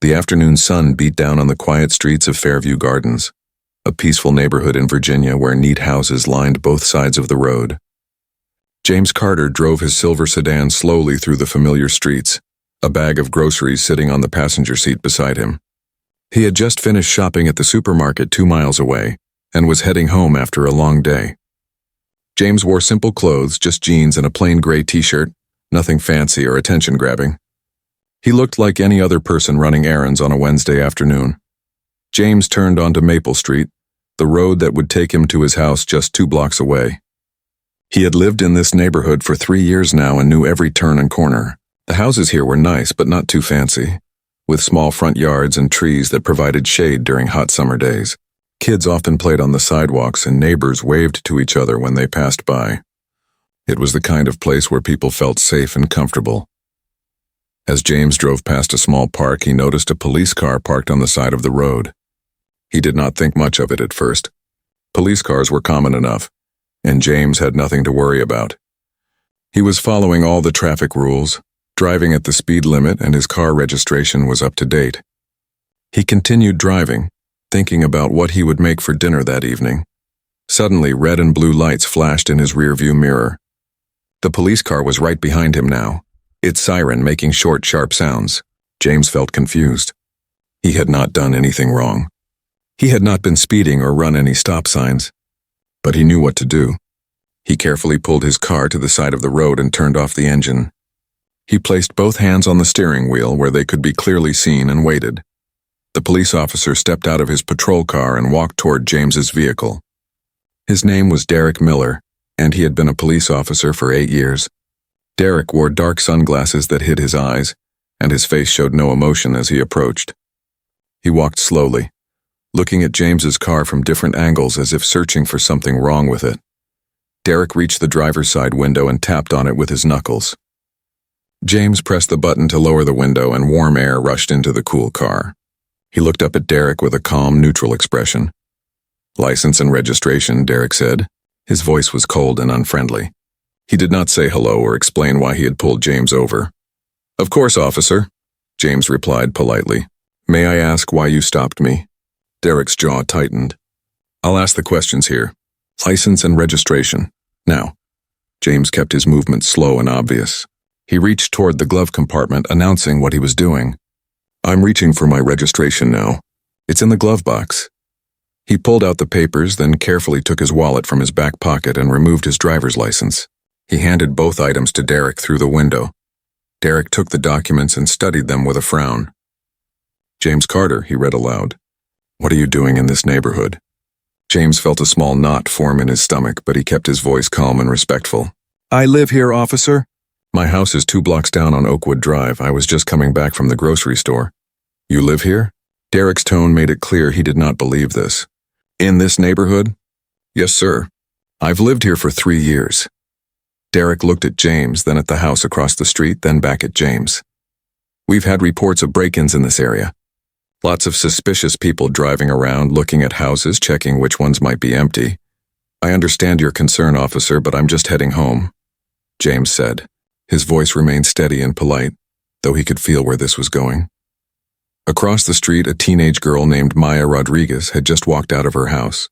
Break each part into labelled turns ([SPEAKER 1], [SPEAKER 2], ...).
[SPEAKER 1] The afternoon sun beat down on the quiet streets of Fairview Gardens, a peaceful neighborhood in Virginia where neat houses lined both sides of the road. James Carter drove his silver sedan slowly through the familiar streets, a bag of groceries sitting on the passenger seat beside him. He had just finished shopping at the supermarket 2 miles away and was heading home after a long day. James wore simple clothes, just jeans and a plain gray t-shirt, nothing fancy or attention-grabbing. He looked like any other person running errands on a Wednesday afternoon. James turned onto Maple Street, the road that would take him to his house just 2 blocks away. He had lived in this neighborhood for 3 years now and knew every turn and corner. The houses here were nice but not too fancy, with small front yards and trees that provided shade during hot summer days. Kids often played on the sidewalks and neighbors waved to each other when they passed by. It was the kind of place where people felt safe and comfortable. As James drove past a small park, he noticed a police car parked on the side of the road. He did not think much of it at first. Police cars were common enough, and James had nothing to worry about. He was following all the traffic rules, driving at the speed limit, and his car registration was up to date. He continued driving, thinking about what he would make for dinner that evening. Suddenly, red and blue lights flashed in his rearview mirror. The police car was right behind him now, its siren making short, sharp sounds. James felt confused. He had not done anything wrong. He had not been speeding or run any stop signs, but he knew what to do. He carefully pulled his car to the side of the road and turned off the engine. He placed both hands on the steering wheel where they could be clearly seen and waited. The police officer stepped out of his patrol car and walked toward James's vehicle. His name was Derek Miller, and he had been a police officer for 8 years. Derek wore dark sunglasses that hid his eyes, and his face showed no emotion as he approached. He walked slowly, looking at James's car from different angles as if searching for something wrong with it. Derek reached the driver's side window and tapped on it with his knuckles. James pressed the button to lower the window and warm air rushed into the cool car. He looked up at Derek with a calm, neutral expression. "License and registration," Derek said. His voice was cold and unfriendly. He did not say hello or explain why he had pulled James over. "Of course, officer," James replied politely. "May I ask why you stopped me?" Derek's jaw tightened. "I'll ask the questions here. License and registration. Now." James kept his movements slow and obvious. He reached toward the glove compartment, announcing what he was doing. "I'm reaching for my registration now. It's in the glove box." He pulled out the papers, then carefully took his wallet from his back pocket and removed his driver's license. He handed both items to Derek through the window. Derek took the documents and studied them with a frown. "James Carter," he read aloud. "What are you doing in this neighborhood?" James felt a small knot form in his stomach, but he kept his voice calm and respectful. "I live here, officer." "My house is 2 blocks down on Oakwood Drive. I was just coming back from the grocery store." "You live here?" Derek's tone made it clear he did not believe this. "In this neighborhood?" "Yes, sir. I've lived here for 3 years." Derek looked at James, then at the house across the street, then back at James. "We've had reports of break-ins in this area. Lots of suspicious people driving around, looking at houses, checking which ones might be empty. I understand your concern, officer, but I'm just heading home," James said. His voice remained steady and polite, though he could feel where this was going. Across the street, a teenage girl named Maya Rodriguez had just walked out of her house.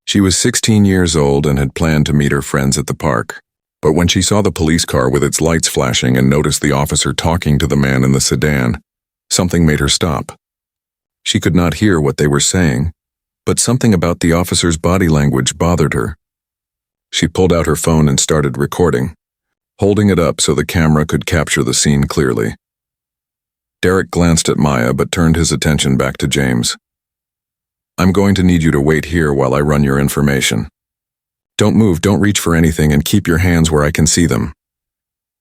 [SPEAKER 1] She was 16 years old and had planned to meet her friends at the park. But when she saw the police car with its lights flashing and noticed the officer talking to the man in the sedan, something made her stop. She could not hear what they were saying, but something about the officer's body language bothered her. She pulled out her phone and started recording, holding it up so the camera could capture the scene clearly. Derek glanced at Maya but turned his attention back to James. "I'm going to need you to wait here while I run your information. Don't move, don't reach for anything, and keep your hands where I can see them."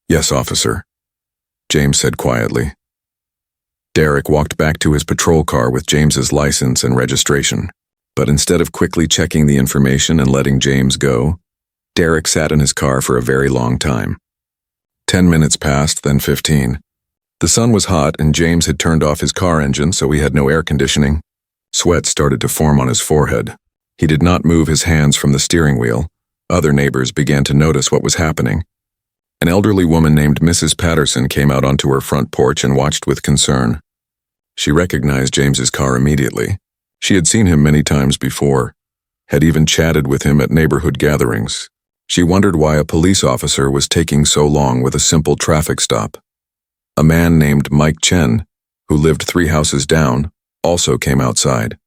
[SPEAKER 1] "Yes, officer," James said quietly. Derek walked back to his patrol car with James's license and registration, but instead of quickly checking the information and letting James go, Derek sat in his car for a very long time. 10 minutes passed, then 15. The sun was hot and James had turned off his car engine, so he had no air conditioning. Sweat started to form on his forehead. He did not move his hands from the steering wheel. Other neighbors began to notice what was happening. An elderly woman named Mrs. Patterson came out onto her front porch and watched with concern. She recognized James's car immediately. She had seen him many times before, had even chatted with him at neighborhood gatherings. She wondered why a police officer was taking so long with a simple traffic stop. A man named Mike Chen, who lived 3 houses down, also came outside.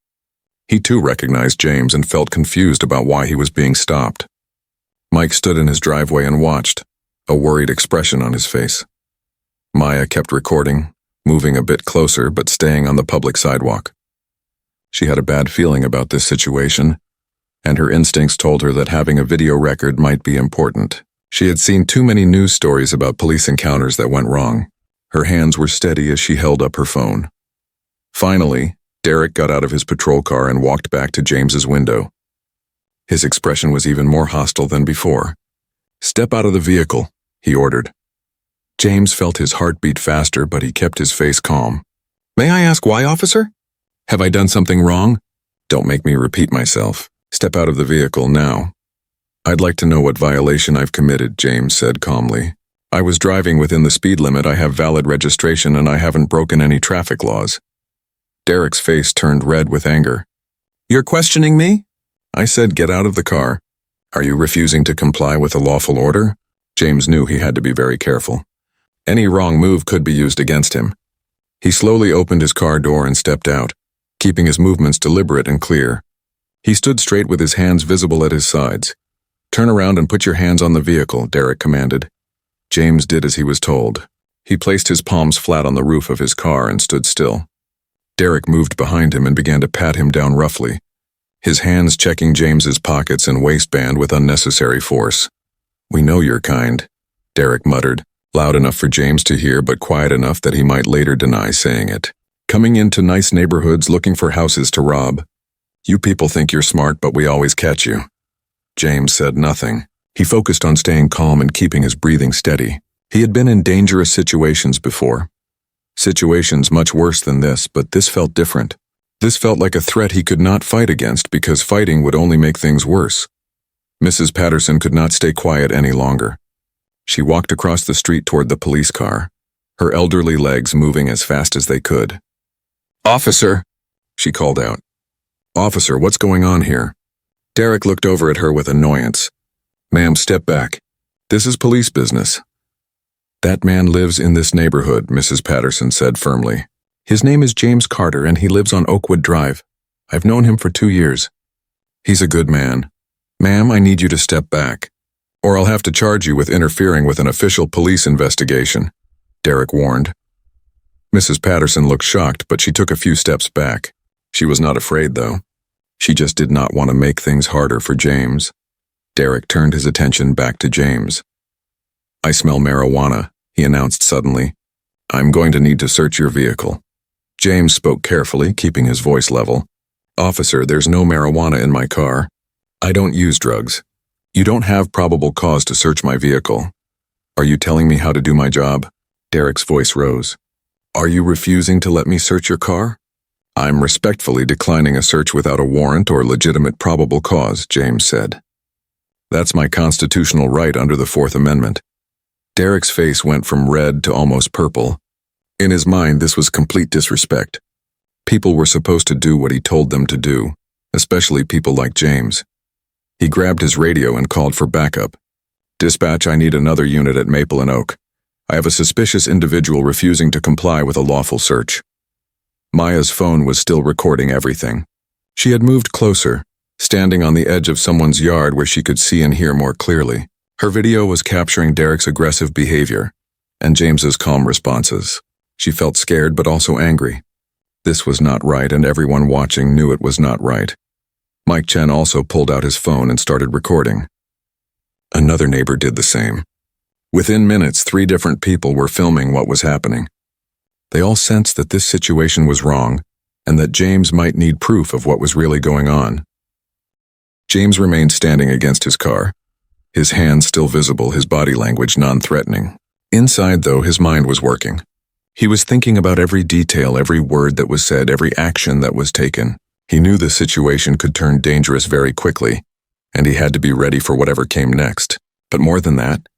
[SPEAKER 1] He too recognized James and felt confused about why he was being stopped. Mike stood in his driveway and watched, a worried expression on his face. Maya kept recording, moving a bit closer but staying on the public sidewalk. She had a bad feeling about this situation, and her instincts told her that having a video record might be important. She had seen too many news stories about police encounters that went wrong. Her hands were steady as she held up her phone. Finally, Derek got out of his patrol car and walked back to James's window. His expression was even more hostile than before. "Step out of the vehicle," he ordered. James felt his heart beat faster, but he kept his face calm. "May I ask why, officer? Have I done something wrong?" "Don't make me repeat myself. Step out of the vehicle now." "I'd like to know what violation I've committed," James said calmly. "I was driving within the speed limit, I have valid registration, and I haven't broken any traffic laws." Derek's face turned red with anger. "You're questioning me?" "I said get out of the car. Are you refusing to comply with a lawful order?" James knew he had to be very careful. Any wrong move could be used against him. He slowly opened his car door and stepped out, keeping his movements deliberate and clear. He stood straight with his hands visible at his sides. "Turn around and put your hands on the vehicle," Derek commanded. James did as he was told. He placed his palms flat on the roof of his car and stood still. Derek moved behind him and began to pat him down roughly, his hands checking James's pockets and waistband with unnecessary force. "We know your kind," Derek muttered, loud enough for James to hear but quiet enough that he might later deny saying it. "Coming into nice neighborhoods looking for houses to rob. You people think you're smart, but we always catch you." James said nothing. He focused on staying calm and keeping his breathing steady. He had been in dangerous situations before. Situations much worse than this, but this felt different. This felt like a threat he could not fight against because fighting would only make things worse. Mrs. Patterson could not stay quiet any longer. She walked across the street toward the police car, her elderly legs moving as fast as they could. "Officer," she called out. "Officer, what's going on here?" Derek looked over at her with annoyance. "Ma'am, step back. This is police business." "That man lives in this neighborhood," Mrs. Patterson said firmly. "His name is James Carter and he lives on Oakwood Drive. I've known him for 2 years. He's a good man. Ma'am, I need you to step back, or I'll have to charge you with interfering with an official police investigation," Derek warned. Mrs. Patterson looked shocked, but she took a few steps back. She was not afraid, though. She just did not want to make things harder for James. Derek turned his attention back to James. "I smell marijuana," he announced suddenly. "I'm going to need to search your vehicle." James spoke carefully, keeping his voice level. "Officer, there's no marijuana in my car. I don't use drugs. You don't have probable cause to search my vehicle. Are you telling me how to do my job?" Derek's voice rose. "Are you refusing to let me search your car?" "I'm respectfully declining a search without a warrant or legitimate probable cause," James said. "That's my constitutional right under the 4th Amendment." Derek's face went from red to almost purple. In his mind, this was complete disrespect. People were supposed to do what he told them to do, especially people like James. He grabbed his radio and called for backup. "Dispatch, I need another unit at Maple and Oak. I have a suspicious individual refusing to comply with a lawful search." Maya's phone was still recording everything. She had moved closer, standing on the edge of someone's yard where she could see and hear more clearly. Her video was capturing Derek's aggressive behavior and James's calm responses. She felt scared but also angry. This was not right, and everyone watching knew it was not right. Mike Chen also pulled out his phone and started recording. Another neighbor did the same. Within minutes, 3 different people were filming what was happening. They all sensed that this situation was wrong and that James might need proof of what was really going on. James remained standing against his car, his hands still visible, his body language non-threatening. Inside, though, his mind was working. He was thinking about every detail, every word that was said, every action that was taken. He knew the situation could turn dangerous very quickly, and he had to be ready for whatever came next. But more than that,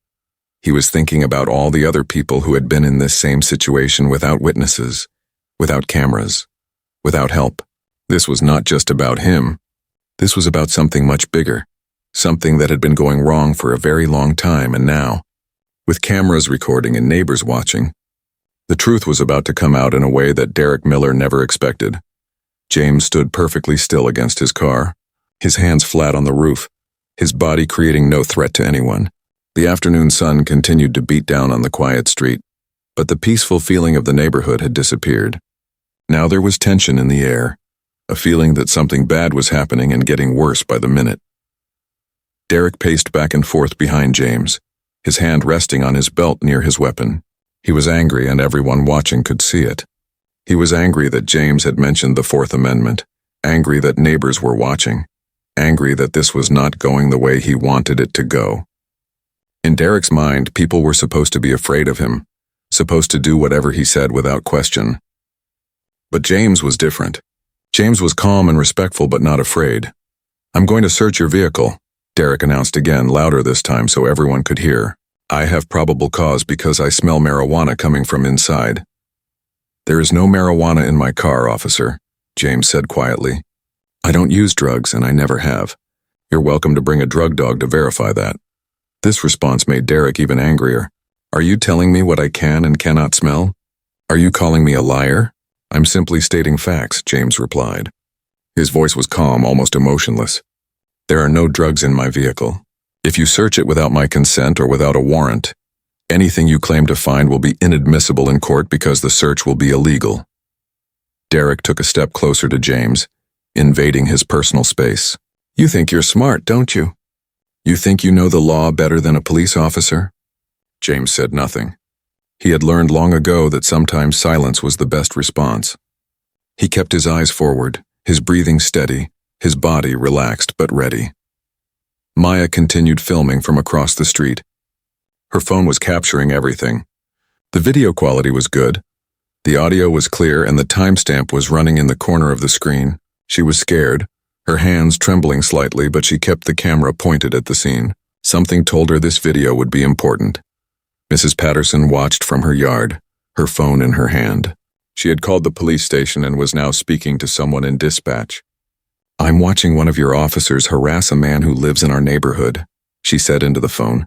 [SPEAKER 1] he was thinking about all the other people who had been in this same situation without witnesses, without cameras, without help. This was not just about him. This was about something much bigger, something that had been going wrong for a very long time, and now, with cameras recording and neighbors watching, the truth was about to come out in a way that Derek Miller never expected. James stood perfectly still against his car, his hands flat on the roof, his body creating no threat to anyone. The afternoon sun continued to beat down on the quiet street, but the peaceful feeling of the neighborhood had disappeared. Now there was tension in the air, a feeling that something bad was happening and getting worse by the minute. Derek paced back and forth behind James, his hand resting on his belt near his weapon. He was angry, and everyone watching could see it. He was angry that James had mentioned the Fourth Amendment, angry that neighbors were watching, angry that this was not going the way he wanted it to go. In Derek's mind, people were supposed to be afraid of him, supposed to do whatever he said without question. But James was different. James was calm and respectful but not afraid. "I'm going to search your vehicle," Derek announced again, louder this time so everyone could hear. "I have probable cause because I smell marijuana coming from inside." "There is no marijuana in my car, officer," James said quietly. "I don't use drugs and I never have. You're welcome to bring a drug dog to verify that." This response made Derek even angrier. "Are you telling me what I can and cannot smell? Are you calling me a liar?" "I'm simply stating facts," James replied. His voice was calm, almost emotionless. "There are no drugs in my vehicle. If you search it without my consent or without a warrant, anything you claim to find will be inadmissible in court because the search will be illegal." Derek took a step closer to James, invading his personal space. "You think you're smart, don't you? You think you know the law better than a police officer?" James said nothing. He had learned long ago that sometimes silence was the best response. He kept his eyes forward, his breathing steady, his body relaxed but ready. Maya continued filming from across the street. Her phone was capturing everything. The video quality was good. The audio was clear and the timestamp was running in the corner of the screen. She was scared, her hands trembling slightly, but she kept the camera pointed at the scene. Something told her this video would be important. Mrs. Patterson watched from her yard, her phone in her hand. She had called the police station and was now speaking to someone in dispatch. "I'm watching one of your officers harass a man who lives in our neighborhood," she said into the phone.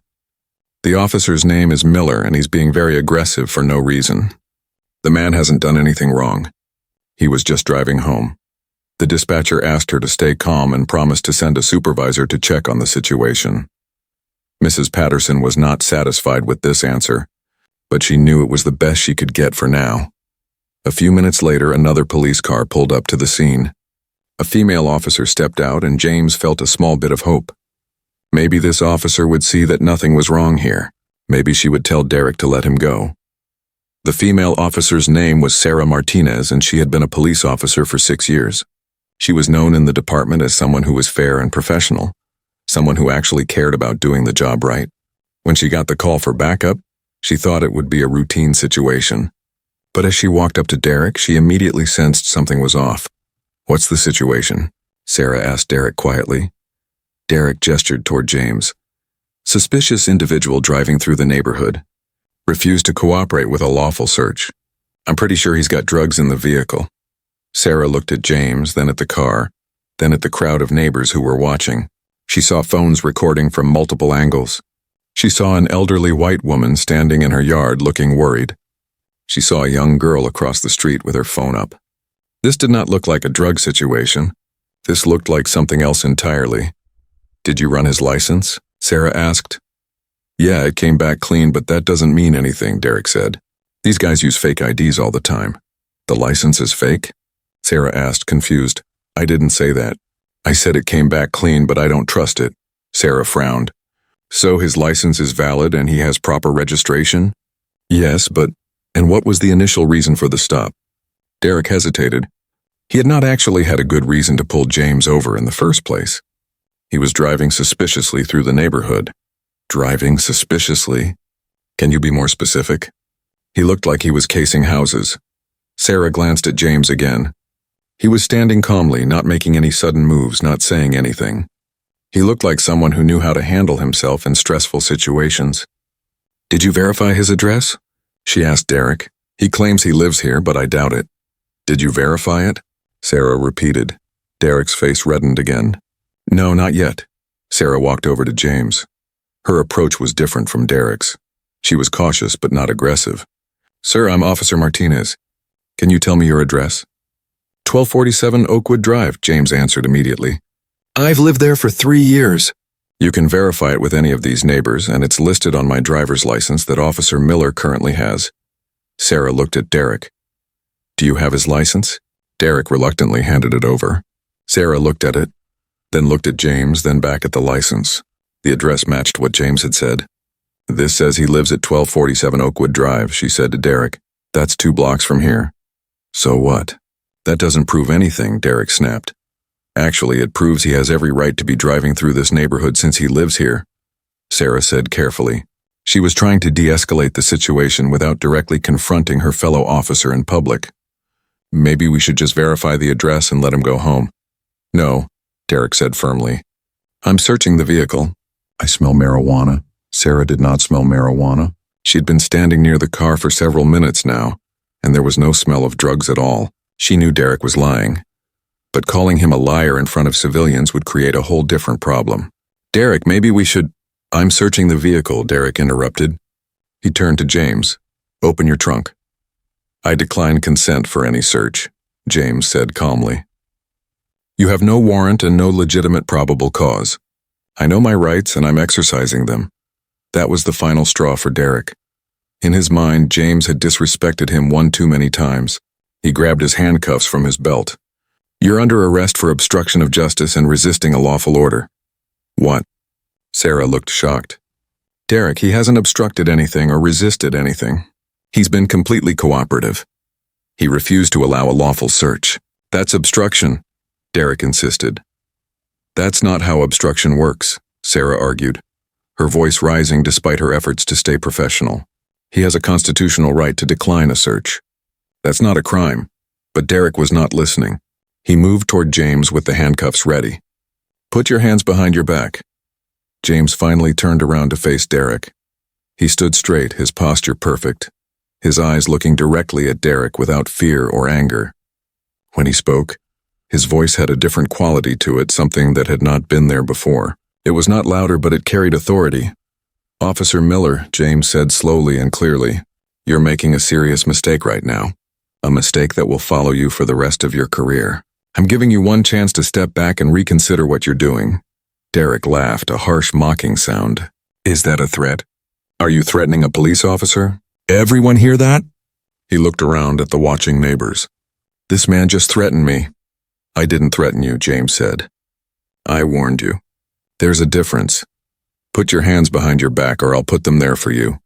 [SPEAKER 1] "The officer's name is Miller and he's being very aggressive for no reason. The man hasn't done anything wrong. He was just driving home." The dispatcher asked her to stay calm and promised to send a supervisor to check on the situation. Mrs. Patterson was not satisfied with this answer, but she knew it was the best she could get for now. A few minutes later, another police car pulled up to the scene. A female officer stepped out and James felt a small bit of hope. Maybe this officer would see that nothing was wrong here. Maybe she would tell Derek to let him go. The female officer's name was Sarah Martinez, and she had been a police officer for 6 years. She was known in the department as someone who was fair and professional, someone who actually cared about doing the job right. When she got the call for backup, she thought it would be a routine situation. But as she walked up to Derek, she immediately sensed something was off. "What's the situation?" Sarah asked Derek quietly. Derek gestured toward James. "Suspicious individual driving through the neighborhood. Refused to cooperate with a lawful search. I'm pretty sure he's got drugs in the vehicle." Sarah looked at James, then at the car, then at the crowd of neighbors who were watching. She saw phones recording from multiple angles. She saw an elderly white woman standing in her yard looking worried. She saw a young girl across the street with her phone up. This did not look like a drug situation. This looked like something else entirely. "Did you run his license?" Sarah asked. "Yeah, it came back clean, but that doesn't mean anything," Derek said. "These guys use fake IDs all the time." "The license is fake?" Sarah asked, confused. "I didn't say that. I said it came back clean, but I don't trust it." Sarah frowned. "So his license is valid and he has proper registration?" "Yes, but..." "And what was the initial reason for the stop?" Derek hesitated. He had not actually had a good reason to pull James over in the first place. He was driving suspiciously through the neighborhood. Driving suspiciously? Can you be more specific? He looked like he was casing houses. Sarah glanced at James again. He was standing calmly, not making any sudden moves, not saying anything. He looked like someone who knew how to handle himself in stressful situations. "Did you verify his address?" she asked Derek. "He claims he lives here, but I doubt it." Did you verify it? Sarah repeated. Derek's face reddened again. No, not yet. Sarah walked over to James. Her approach was different from Derek's. She was cautious but not aggressive. Sir, I'm Officer Martinez. Can you tell me your address? 1247 Oakwood Drive, James answered immediately. I've lived there for 3 years. You can verify it with any of these neighbors, and it's listed on my driver's license that Officer Miller currently has. Sarah looked at Derek. Do you have his license? Derek reluctantly handed it over. Sarah looked at it, then looked at James, then back at the license. The address matched what James had said. This says he lives at 1247 Oakwood Drive, she said to Derek. That's 2 blocks from here. So what? That doesn't prove anything, Derek snapped. Actually, it proves he has every right to be driving through this neighborhood since he lives here, Sarah said carefully. She was trying to de-escalate the situation without directly confronting her fellow officer in public. Maybe we should just verify the address and let him go home. No, Derek said firmly. I'm searching the vehicle. I smell marijuana. Sarah did not smell marijuana. She'd been standing near the car for several minutes now, and there was no smell of drugs at all. She knew Derek was lying. But calling him a liar in front of civilians would create a whole different problem. Derek, maybe we should… I'm searching the vehicle, Derek interrupted. He turned to James. Open your trunk. I decline consent for any search, James said calmly. You have no warrant and no legitimate probable cause. I know my rights and I'm exercising them. That was the final straw for Derek. In his mind, James had disrespected him one too many times. He grabbed his handcuffs from his belt. You're under arrest for obstruction of justice and resisting a lawful order. What? Sarah looked shocked. Derek, he hasn't obstructed anything or resisted anything. He's been completely cooperative. He refused to allow a lawful search. That's obstruction, Derek insisted. That's not how obstruction works, Sarah argued, her voice rising despite her efforts to stay professional. He has a constitutional right to decline a search. That's not a crime, but Derek was not listening. He moved toward James with the handcuffs ready. Put your hands behind your back. James finally turned around to face Derek. He stood straight, his posture perfect, his eyes looking directly at Derek without fear or anger. When he spoke, his voice had a different quality to it, something that had not been there before. It was not louder, but it carried authority. Officer Miller, James said slowly and clearly, you're making a serious mistake right now. A mistake that will follow you for the rest of your career. I'm giving you one chance to step back and reconsider what you're doing. Derek laughed, a harsh mocking sound. Is that a threat? Are you threatening a police officer? Everyone hear that? He looked around at the watching neighbors. This man just threatened me. I didn't threaten you, James said. I warned you. There's a difference. Put your hands behind your back or I'll put them there for you,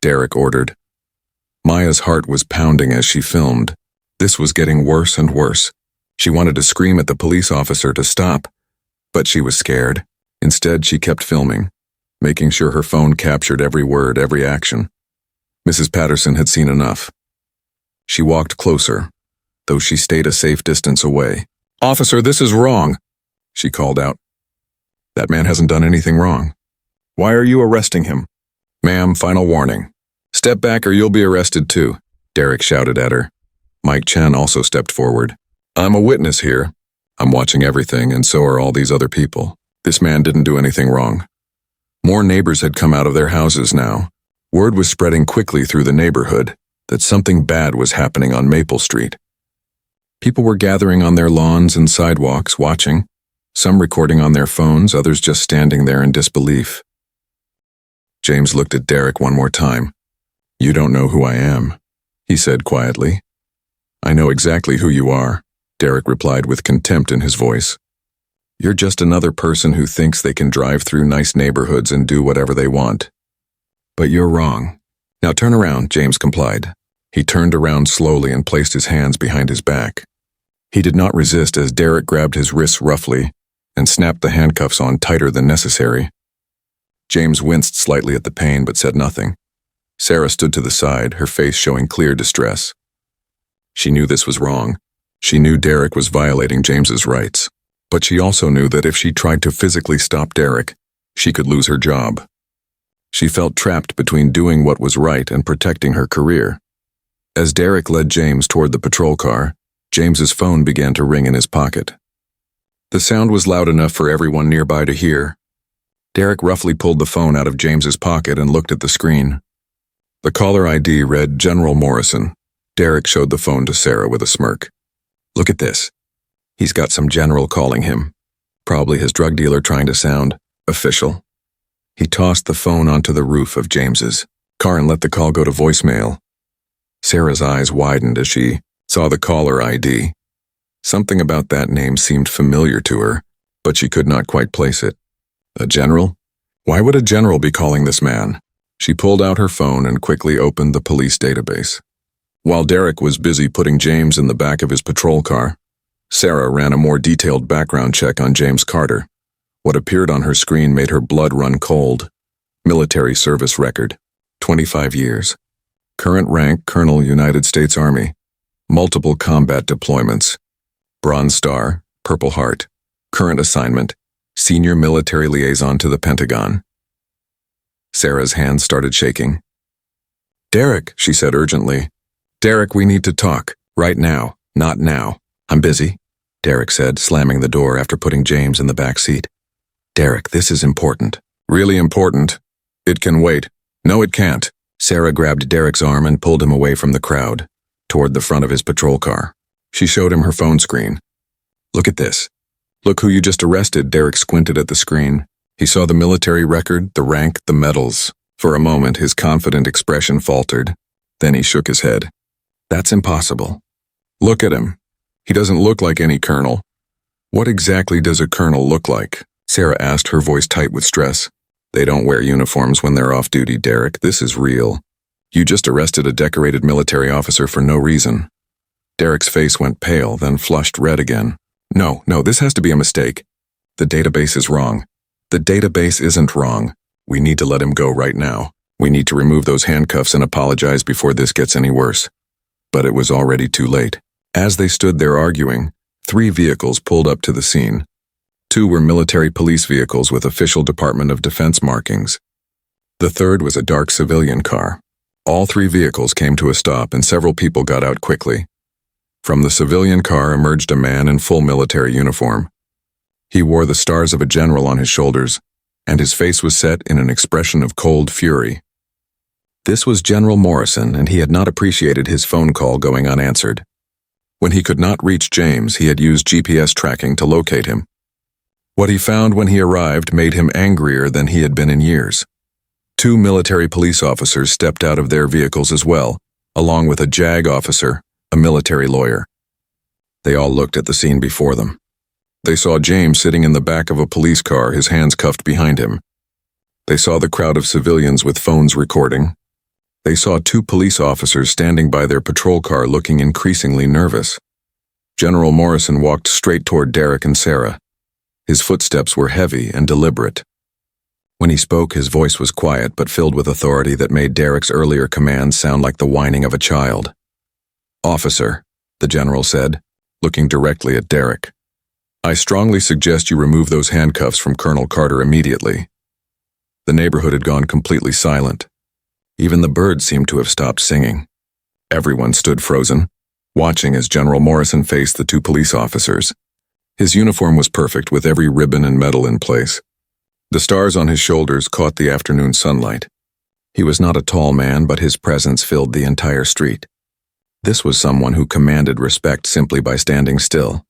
[SPEAKER 1] Derek ordered. Maya's heart was pounding as she filmed. This was getting worse and worse. She wanted to scream at the police officer to stop, but she was scared. Instead, she kept filming, making sure her phone captured every word, every action. Mrs. Patterson had seen enough. She walked closer, though she stayed a safe distance away. Officer, this is wrong, she called out. That man hasn't done anything wrong. Why are you arresting him? Ma'am, final warning. Step back or you'll be arrested too, Derek shouted at her. Mike Chen also stepped forward. I'm a witness here. I'm watching everything, and so are all these other people. This man didn't do anything wrong. More neighbors had come out of their houses now. Word was spreading quickly through the neighborhood that something bad was happening on Maple Street. People were gathering on their lawns and sidewalks, watching, some recording on their phones, others just standing there in disbelief. James looked at Derek one more time. You don't know who I am, he said quietly. I know exactly who you are, Derek replied with contempt in his voice. You're just another person who thinks they can drive through nice neighborhoods and do whatever they want. But you're wrong. Now turn around, James complied. He turned around slowly and placed his hands behind his back. He did not resist as Derek grabbed his wrists roughly and snapped the handcuffs on tighter than necessary. James winced slightly at the pain but said nothing. Sarah stood to the side, her face showing clear distress. She knew this was wrong. She knew Derek was violating James's rights. But she also knew that if she tried to physically stop Derek, she could lose her job. She felt trapped between doing what was right and protecting her career. As Derek led James toward the patrol car, James's phone began to ring in his pocket. The sound was loud enough for everyone nearby to hear. Derek roughly pulled the phone out of James's pocket and looked at the screen. The caller ID read General Morrison. Derek showed the phone to Sarah with a smirk. Look at this. He's got some general calling him. Probably his drug dealer trying to sound official. He tossed the phone onto the roof of James's car and let the call go to voicemail. Sarah's eyes widened as she saw the caller ID. Something about that name seemed familiar to her, but she could not quite place it. A general? Why would a general be calling this man? She pulled out her phone and quickly opened the police database. While Derek was busy putting James in the back of his patrol car, Sarah ran a more detailed background check on James Carter. What appeared on her screen made her blood run cold. Military service record, 25 years. Current rank, Colonel, United States Army. Multiple combat deployments. Bronze Star, Purple Heart. Current assignment, Senior Military Liaison to the Pentagon. Sarah's hands started shaking. Derek, she said urgently. Derek, we need to talk. Right now. Not now. I'm busy, Derek said, slamming the door after putting James in the back seat. Derek, this is important. Really important. It can wait. No, it can't. Sarah grabbed Derek's arm and pulled him away from the crowd, toward the front of his patrol car. She showed him her phone screen. Look at this. Look who you just arrested. Derek squinted at the screen. He saw the military record, the rank, the medals. For a moment, his confident expression faltered. Then he shook his head. That's impossible. Look at him. He doesn't look like any colonel. What exactly does a colonel look like? Sarah asked, her voice tight with stress. They don't wear uniforms when they're off duty, Derek. This is real. You just arrested a decorated military officer for no reason. Derek's face went pale, then flushed red again. No, this has to be a mistake. The database is wrong. The database isn't wrong. We need to let him go right now. We need to remove those handcuffs and apologize before this gets any worse. But it was already too late. As they stood there arguing, 3 vehicles pulled up to the scene. 2 were military police vehicles with official Department of Defense markings. The third was a dark civilian car. All 3 vehicles came to a stop and several people got out quickly. From the civilian car emerged a man in full military uniform. He wore the stars of a general on his shoulders, and his face was set in an expression of cold fury. This was General Morrison, and he had not appreciated his phone call going unanswered. When he could not reach James, he had used GPS tracking to locate him. What he found when he arrived made him angrier than he had been in years. 2 military police officers stepped out of their vehicles as well, along with a JAG officer, a military lawyer. They all looked at the scene before them. They saw James sitting in the back of a police car, his hands cuffed behind him. They saw the crowd of civilians with phones recording. They saw 2 police officers standing by their patrol car looking increasingly nervous. General Morrison walked straight toward Derek and Sarah. His footsteps were heavy and deliberate. When he spoke, his voice was quiet but filled with authority that made Derek's earlier commands sound like the whining of a child. Officer, the general said, looking directly at Derek. I strongly suggest you remove those handcuffs from Colonel Carter immediately. The neighborhood had gone completely silent. Even the birds seemed to have stopped singing. Everyone stood frozen, watching as General Morrison faced the 2 police officers. His uniform was perfect, with every ribbon and medal in place. The stars on his shoulders caught the afternoon sunlight. He was not a tall man, but his presence filled the entire street. This was someone who commanded respect simply by standing still.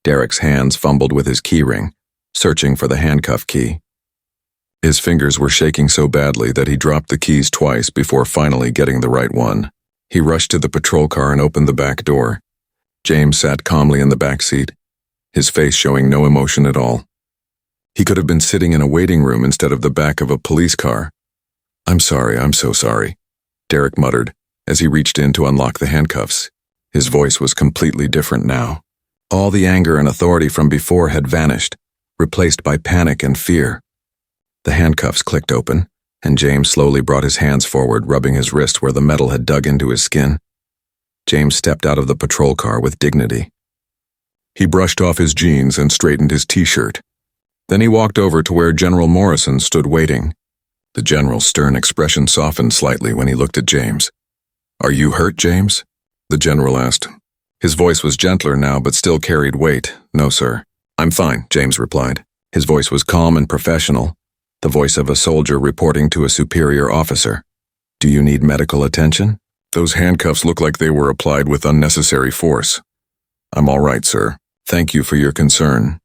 [SPEAKER 1] Derek's hands fumbled with his keyring, searching for the handcuff key. His fingers were shaking so badly that he dropped the keys twice before finally getting the right one. He rushed to the patrol car and opened the back door. James sat calmly in the back seat, his face showing no emotion at all. He could have been sitting in a waiting room instead of the back of a police car. I'm so sorry, Derek muttered as he reached in to unlock the handcuffs. His voice was completely different now. All the anger and authority from before had vanished, replaced by panic and fear. The handcuffs clicked open, and James slowly brought his hands forward, rubbing his wrist where the metal had dug into his skin. James stepped out of the patrol car with dignity. He brushed off his jeans and straightened his t-shirt. Then he walked over to where General Morrison stood waiting. The general's stern expression softened slightly when he looked at James. Are you hurt, James? The general asked. His voice was gentler now, but still carried weight. "No, sir. I'm fine," James replied. His voice was calm and professional, the voice of a soldier reporting to a superior officer. "Do you need medical attention? Those handcuffs look like they were applied with unnecessary force." "I'm all right, sir. Thank you for your concern."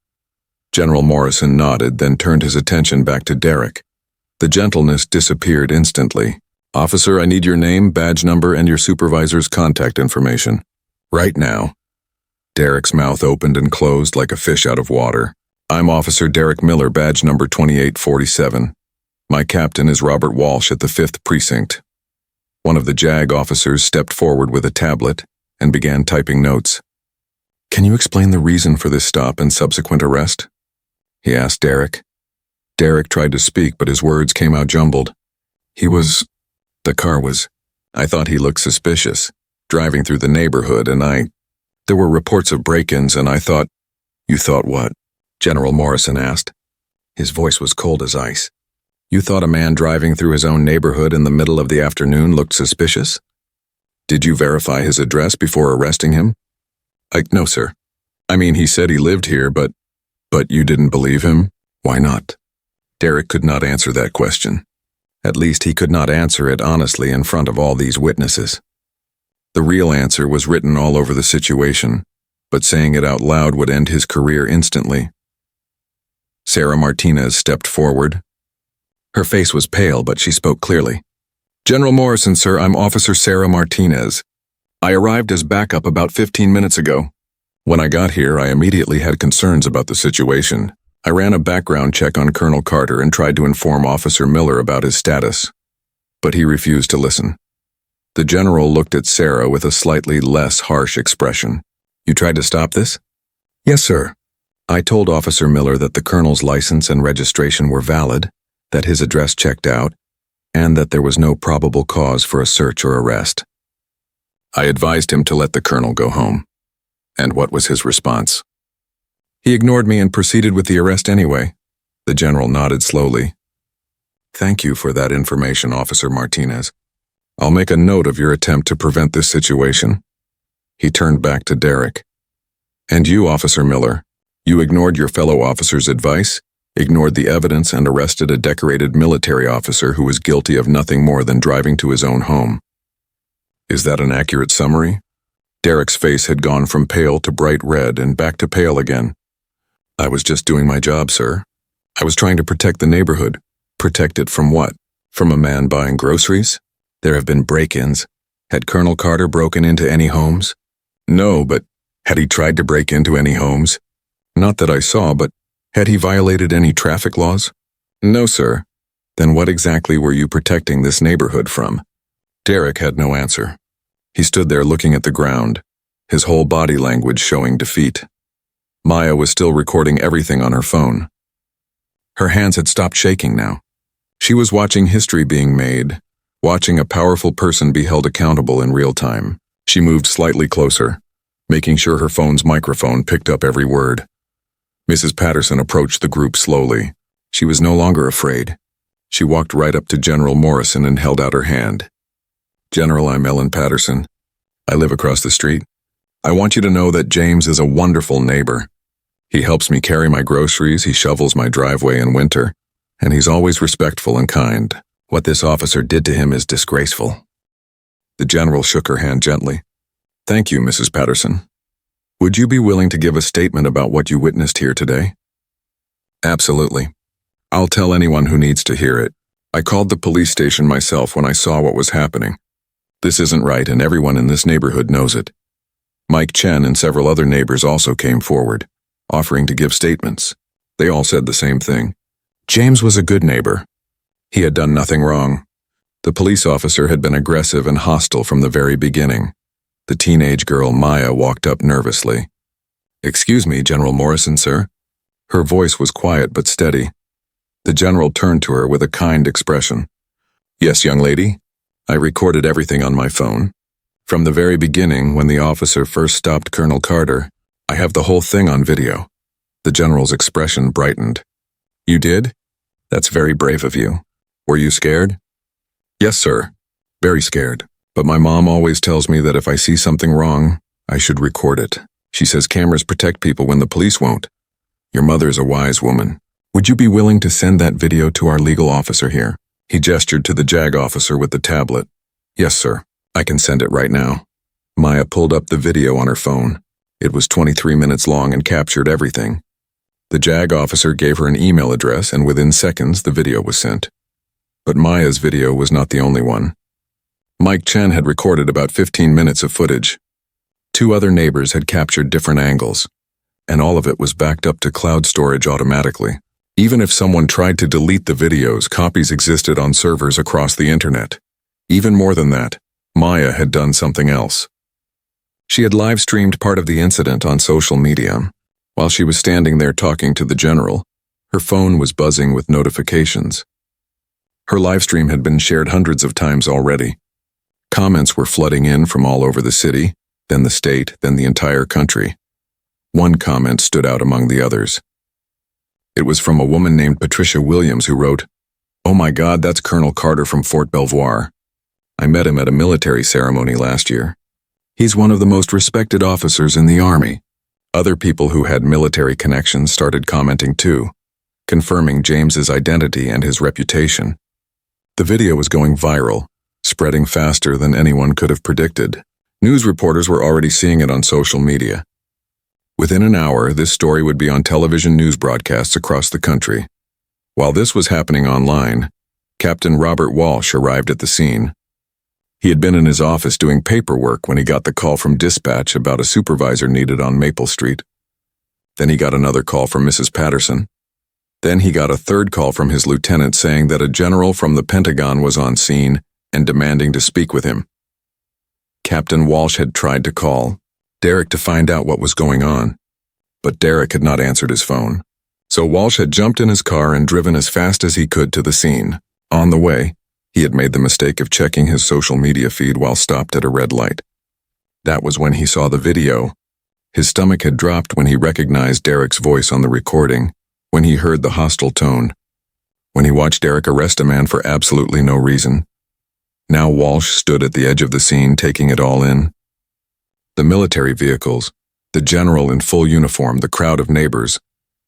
[SPEAKER 1] General Morrison nodded, then turned his attention back to Derek. The gentleness disappeared instantly. "Officer, I need your name, badge number, and your supervisor's contact information. Right now." Derek's mouth opened and closed like a fish out of water. "I'm Officer Derek Miller, badge number 2847. My captain is Robert Walsh at the 5th Precinct." One of the JAG officers stepped forward with a tablet and began typing notes. "Can you explain the reason for this stop and subsequent arrest?" he asked Derek. Derek tried to speak, but his words came out jumbled. The car was, I thought he looked suspicious, driving through the neighborhood, and there were reports of break-ins, and I thought." "You thought what?" General Morrison asked. His voice was cold as ice. "You thought a man driving through his own neighborhood in the middle of the afternoon looked suspicious? Did you verify his address before arresting him?" "No, sir. I mean, he said he lived here, but you didn't believe him? Why not?" Derek could not answer that question. At least he could not answer it honestly in front of all these witnesses. The real answer was written all over the situation, but saying it out loud would end his career instantly. Sarah Martinez stepped forward. Her face was pale, but she spoke clearly. "General Morrison, sir, I'm Officer Sarah Martinez. I arrived as backup about 15 minutes ago. When I got here, I immediately had concerns about the situation. I ran a background check on Colonel Carter and tried to inform Officer Miller about his status, but he refused to listen." The general looked at Sarah with a slightly less harsh expression. "You tried to stop this?" "Yes, sir. I told Officer Miller that the colonel's license and registration were valid, that his address checked out, and that there was no probable cause for a search or arrest. I advised him to let the colonel go home." "And what was his response?" "He ignored me and proceeded with the arrest anyway." The general nodded slowly. "Thank you for that information, Officer Martinez. I'll make a note of your attempt to prevent this situation." He turned back to Derek. "And you, Officer Miller, you ignored your fellow officer's advice, ignored the evidence, and arrested a decorated military officer who was guilty of nothing more than driving to his own home. Is that an accurate summary?" Derek's face had gone from pale to bright red and back to pale again. "I was just doing my job, sir. I was trying to protect the neighborhood." "Protect it from what? From a man buying groceries? There have been break-ins. Had Colonel Carter broken into any homes?" "No, but had he tried to break into any homes?" "Not that I saw, but had he violated any traffic laws?" "No, sir." "Then what exactly were you protecting this neighborhood from?" Derek had no answer. He stood there looking at the ground, his whole body language showing defeat. Maya was still recording everything on her phone. Her hands had stopped shaking now. She was watching history being made, watching a powerful person be held accountable in real time. She moved slightly closer, making sure her phone's microphone picked up every word. Mrs. Patterson approached the group slowly. She was no longer afraid. She walked right up to General Morrison and held out her hand. "General, I'm Ellen Patterson. I live across the street. I want you to know that James is a wonderful neighbor. He helps me carry my groceries, he shovels my driveway in winter, and he's always respectful and kind. What this officer did to him is disgraceful." The general shook her hand gently. "Thank you, Mrs. Patterson. Would you be willing to give a statement about what you witnessed here today?" "Absolutely. I'll tell anyone who needs to hear it. I called the police station myself when I saw what was happening. This isn't right, and everyone in this neighborhood knows it. Mike Chen and several other neighbors also came forward, offering to give statements. They all said the same thing. James was a good neighbor. He had done nothing wrong. The police officer had been aggressive and hostile from the very beginning. The teenage girl Maya walked up nervously. "Excuse me, General Morrison, sir." Her voice was quiet but steady. The general turned to her with a kind expression. "Yes, young lady. I recorded everything on my phone. From the very beginning, when the officer first stopped Colonel Carter, I have the whole thing on video." The general's expression brightened. "You did? That's very brave of you. Were you scared?" "Yes, sir. Very scared. But my mom always tells me that if I see something wrong, I should record it. She says cameras protect people when the police won't. Your mother's a wise woman. Would you be willing to send that video to our legal officer here? He gestured to the JAG officer with the tablet. Yes, sir. I can send it right now. Maya pulled up the video on her phone. It was 23 minutes long and captured everything. The JAG officer gave her an email address, and within seconds the video was sent. But Maya's video was not the only one. Mike Chen had recorded about 15 minutes of footage. 2 other neighbors had captured different angles, and all of it was backed up to cloud storage automatically. Even if someone tried to delete the videos, copies existed on servers across the internet. Even more than that, Maya had done something else. She had live-streamed part of the incident on social media. While she was standing there talking to the general, her phone was buzzing with notifications. Her livestream had been shared hundreds of times already. Comments were flooding in from all over the city, then the state, then the entire country. One comment stood out among the others. It was from a woman named Patricia Williams who wrote, "Oh my God, that's Colonel Carter from Fort Belvoir. I met him at a military ceremony last year. He's one of the most respected officers in the Army." Other people who had military connections started commenting too, confirming James's identity and his reputation. The video was going viral, spreading faster than anyone could have predicted. News reporters were already seeing it on social media. Within an hour, this story would be on television news broadcasts across the country. While this was happening online, Captain Robert Walsh arrived at the scene. He had been in his office doing paperwork when he got the call from dispatch about a supervisor needed on Maple Street. Then he got another call from Mrs. Patterson. Then he got a third call from his lieutenant saying that a general from the Pentagon was on scene and demanding to speak with him. Captain Walsh had tried to call Derek to find out what was going on, but Derek had not answered his phone. So Walsh had jumped in his car and driven as fast as he could to the scene. On the way, he had made the mistake of checking his social media feed while stopped at a red light. That was when he saw the video. His stomach had dropped when he recognized Derek's voice on the recording, when he heard the hostile tone, when he watched Derek arrest a man for absolutely no reason. Now Walsh stood at the edge of the scene, taking it all in. The military vehicles, the general in full uniform, the crowd of neighbors,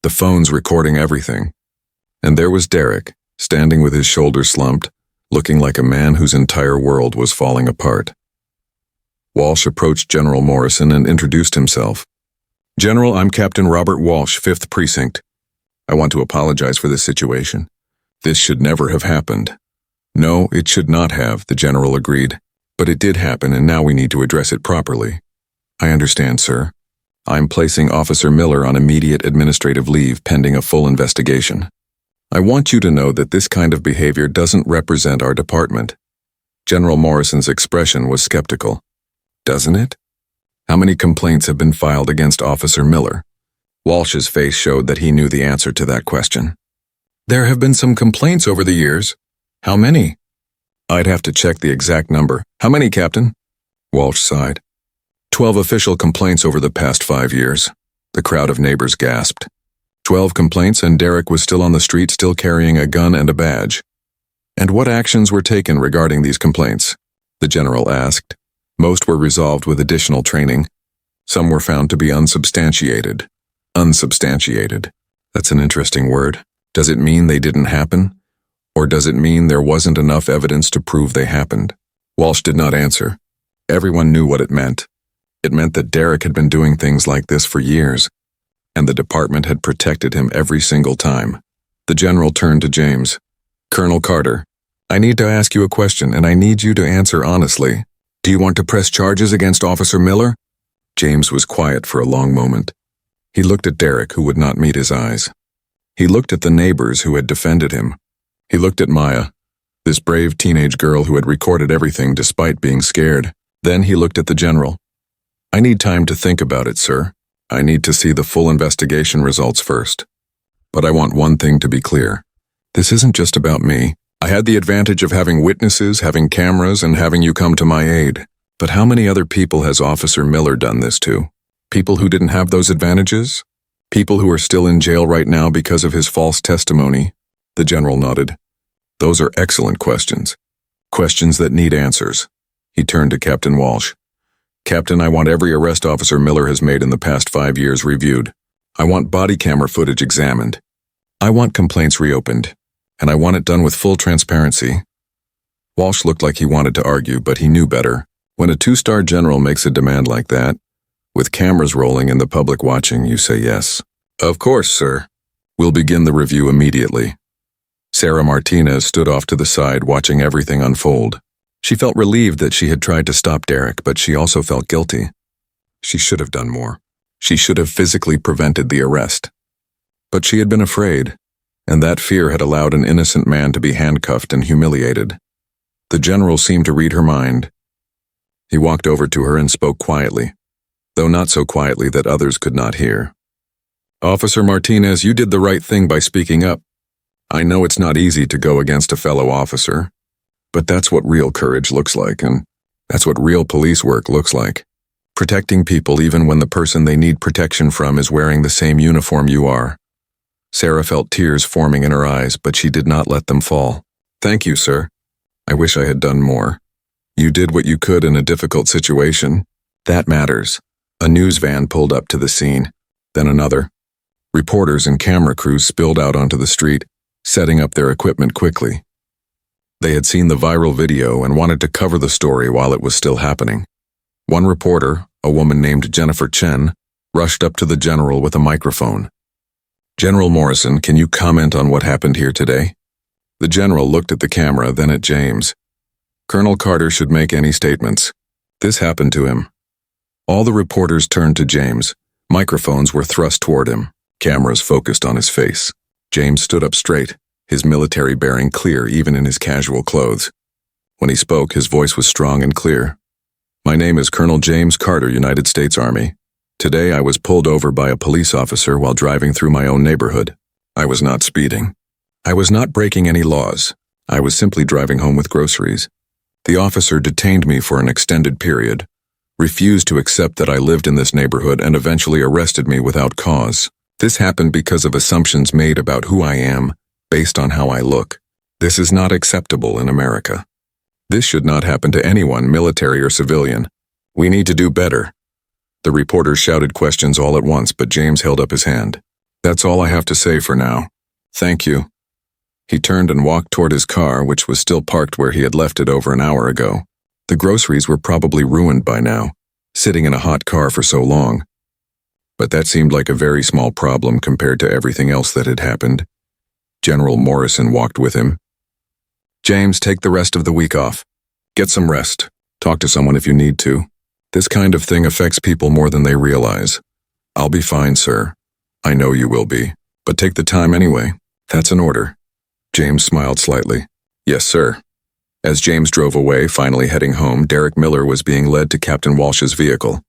[SPEAKER 1] the phones recording everything. And there was Derek, standing with his shoulders slumped, looking like a man whose entire world was falling apart. Walsh approached General Morrison and introduced himself. "General, I'm Captain Robert Walsh, 5th Precinct. I want to apologize for this situation. This should never have happened." "No, it should not have," the general agreed. "But it did happen, and now we need to address it properly." "I understand, sir. I'm placing Officer Miller on immediate administrative leave pending a full investigation. I want you to know that this kind of behavior doesn't represent our department." General Morrison's expression was skeptical. "Doesn't it? How many complaints have been filed against Officer Miller?" Walsh's face showed that he knew the answer to that question. "There have been some complaints over the years. How many?" "I'd have to check the exact number. How many, Captain?" Walsh sighed. 12 official complaints over the past 5 years. The crowd of neighbors gasped. 12 complaints, and Derek was still on the street, still carrying a gun and a badge. "And what actions were taken regarding these complaints?" the general asked. "Most were resolved with additional training. Some were found to be unsubstantiated." Unsubstantiated. That's an interesting word. Does it mean they didn't happen? Or does it mean there wasn't enough evidence to prove they happened? Walsh did not answer. Everyone knew what it meant. It meant that Derek had been doing things like this for years, and the department had protected him every single time. The general turned to James. "Colonel Carter, I need to ask you a question, and I need you to answer honestly. Do you want to press charges against Officer Miller?" James was quiet for a long moment. He looked at Derek, who would not meet his eyes. He looked at the neighbors who had defended him. He looked at Maya, this brave teenage girl who had recorded everything despite being scared. Then he looked at the general. "I need time to think about it, sir. I need to see the full investigation results first. But I want one thing to be clear. This isn't just about me. I had the advantage of having witnesses, having cameras, and having you come to my aid. But how many other people has Officer Miller done this to? People who didn't have those advantages? People who are still in jail right now because of his false testimony?" The general nodded. "Those are excellent questions. Questions that need answers." He turned to Captain Walsh. Captain, I want every arrest Officer Miller has made in the past 5 years reviewed. I want body camera footage examined. I want complaints reopened. And I want it done with full transparency. Walsh looked like he wanted to argue, but he knew better. When a 2-star general makes a demand like that, with cameras rolling and the public watching, you say yes. Of course, sir. We'll begin the review immediately. Sarah Martinez stood off to the side, watching everything unfold. She felt relieved that she had tried to stop Derek, but she also felt guilty. She should have done more. She should have physically prevented the arrest. But she had been afraid, and that fear had allowed an innocent man to be handcuffed and humiliated. The general seemed to read her mind. He walked over to her and spoke quietly, though not so quietly that others could not hear. Officer Martinez, you did the right thing by speaking up. I know it's not easy to go against a fellow officer, but that's what real courage looks like, and that's what real police work looks like. Protecting people even when the person they need protection from is wearing the same uniform you are. Sarah felt tears forming in her eyes, but she did not let them fall. Thank you, sir. I wish I had done more. You did what you could in a difficult situation. That matters. A news van pulled up to the scene, then another. Reporters and camera crews spilled out onto the street, setting up their equipment quickly. They had seen the viral video and wanted to cover the story while it was still happening. One reporter, a woman named Jennifer Chen, rushed up to the general with a microphone. General Morrison, can you comment on what happened here today? The general looked at the camera, then at James. Colonel Carter should make any statements. This happened to him. All the reporters turned to James. Microphones were thrust toward him, cameras focused on his face. James stood up straight, his military bearing clear even in his casual clothes. When he spoke, his voice was strong and clear. My name is Colonel James Carter, United States Army. Today I was pulled over by a police officer while driving through my own neighborhood. I was not speeding. I was not breaking any laws. I was simply driving home with groceries. The officer detained me for an extended period, refused to accept that I lived in this neighborhood, and eventually arrested me without cause. This happened because of assumptions made about who I am based on how I look. This is not acceptable in America. This should not happen to anyone, military or civilian. We need to do better. The reporters shouted questions all at once, but James held up his hand. That's all I have to say for now. Thank you. He turned and walked toward his car, which was still parked where he had left it over an hour ago. The groceries were probably ruined by now, sitting in a hot car for so long. But that seemed like a very small problem compared to everything else that had happened. General Morrison walked with him. James, take the rest of the week off. Get some rest. Talk to someone if you need to. This kind of thing affects people more than they realize. I'll be fine, sir. I know you will be. But take the time anyway. That's an order. James smiled slightly. Yes, sir. As James drove away, finally heading home, Derek Miller was being led to Captain Walsh's vehicle.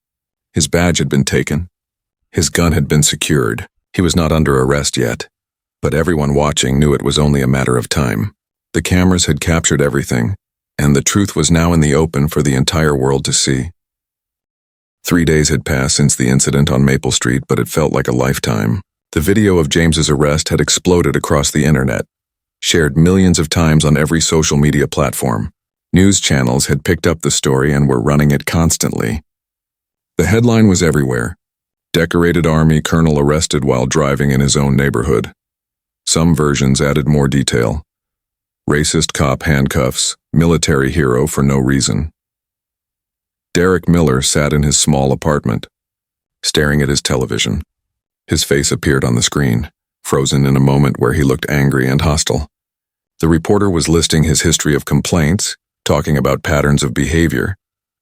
[SPEAKER 1] His badge had been taken. His gun had been secured. He was not under arrest yet. But everyone watching knew it was only a matter of time. The cameras had captured everything, and the truth was now in the open for the entire world to see. 3 days had passed since the incident on Maple Street, but it felt like a lifetime. The video of James's arrest had exploded across the internet, shared millions of times on every social media platform. News channels had picked up the story and were running it constantly. The headline was everywhere. Decorated Army Colonel arrested while driving in his own neighborhood. Some versions added more detail. Racist cop handcuffs, military hero for no reason. Derek Miller sat in his small apartment, staring at his television. His face appeared on the screen, frozen in a moment where he looked angry and hostile. The reporter was listing his history of complaints, talking about patterns of behavior,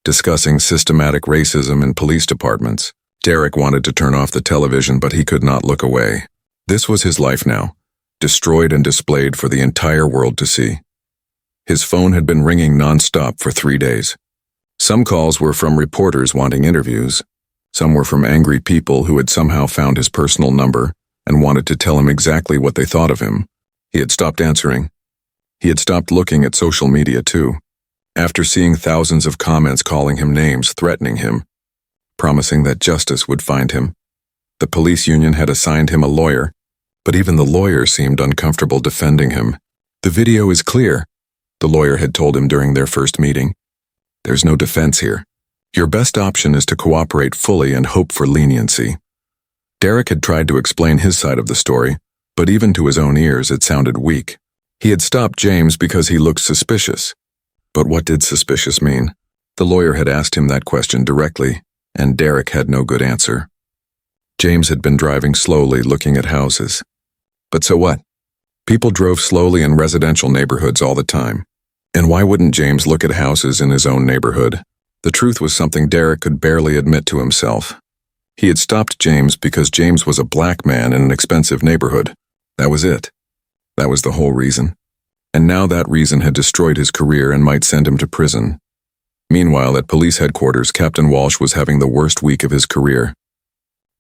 [SPEAKER 1] discussing systematic racism in police departments. Derek wanted to turn off the television, but he could not look away. This was his life now, destroyed and displayed for the entire world to see. His phone had been ringing nonstop for 3 days. Some calls were from reporters wanting interviews. Some were from angry people who had somehow found his personal number and wanted to tell him exactly what they thought of him. He had stopped answering. He had stopped looking at social media too. After seeing thousands of comments calling him names, threatening him, promising that justice would find him. The police union had assigned him a lawyer, but even the lawyer seemed uncomfortable defending him. The video is clear, the lawyer had told him during their first meeting. There's no defense here. Your best option is to cooperate fully and hope for leniency. Derek had tried to explain his side of the story, but even to his own ears it sounded weak. He had stopped James because he looked suspicious. But what did suspicious mean? The lawyer had asked him that question directly, and Derek had no good answer. James had been driving slowly, looking at houses. But so what? People drove slowly in residential neighborhoods all the time. And why wouldn't James look at houses in his own neighborhood? The truth was something Derek could barely admit to himself. He had stopped James because James was a black man in an expensive neighborhood. That was it. That was the whole reason. And now that reason had destroyed his career and might send him to prison. Meanwhile, at police headquarters, Captain Walsh was having the worst week of his career.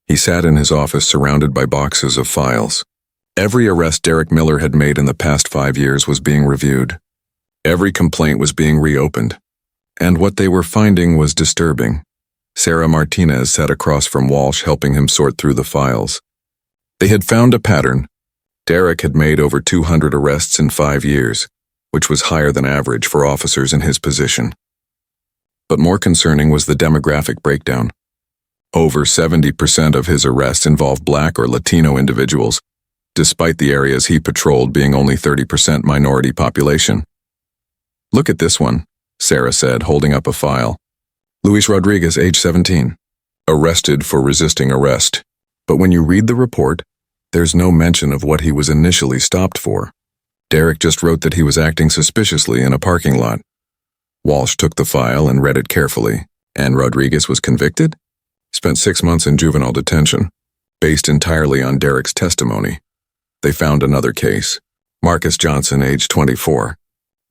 [SPEAKER 1] He sat in his office surrounded by boxes of files. Every arrest Derek Miller had made in the past 5 years was being reviewed. Every complaint was being reopened. And what they were finding was disturbing. Sarah Martinez sat across from Walsh, helping him sort through the files. They had found a pattern. Derek had made over 200 arrests in 5 years, which was higher than average for officers in his position. But more concerning was the demographic breakdown. Over 70% of his arrests involved Black or Latino individuals, despite the areas he patrolled being only 30% minority population. "Look at this one," Sarah said, holding up a file. "Luis Rodriguez, age 17. Arrested for resisting arrest. But when you read the report, there's no mention of what he was initially stopped for. Derek just wrote that he was acting suspiciously in a parking lot." Walsh took the file and read it carefully. And Rodriguez was convicted? Spent 6 months in juvenile detention, based entirely on Derek's testimony. They found another case. Marcus Johnson, age 24.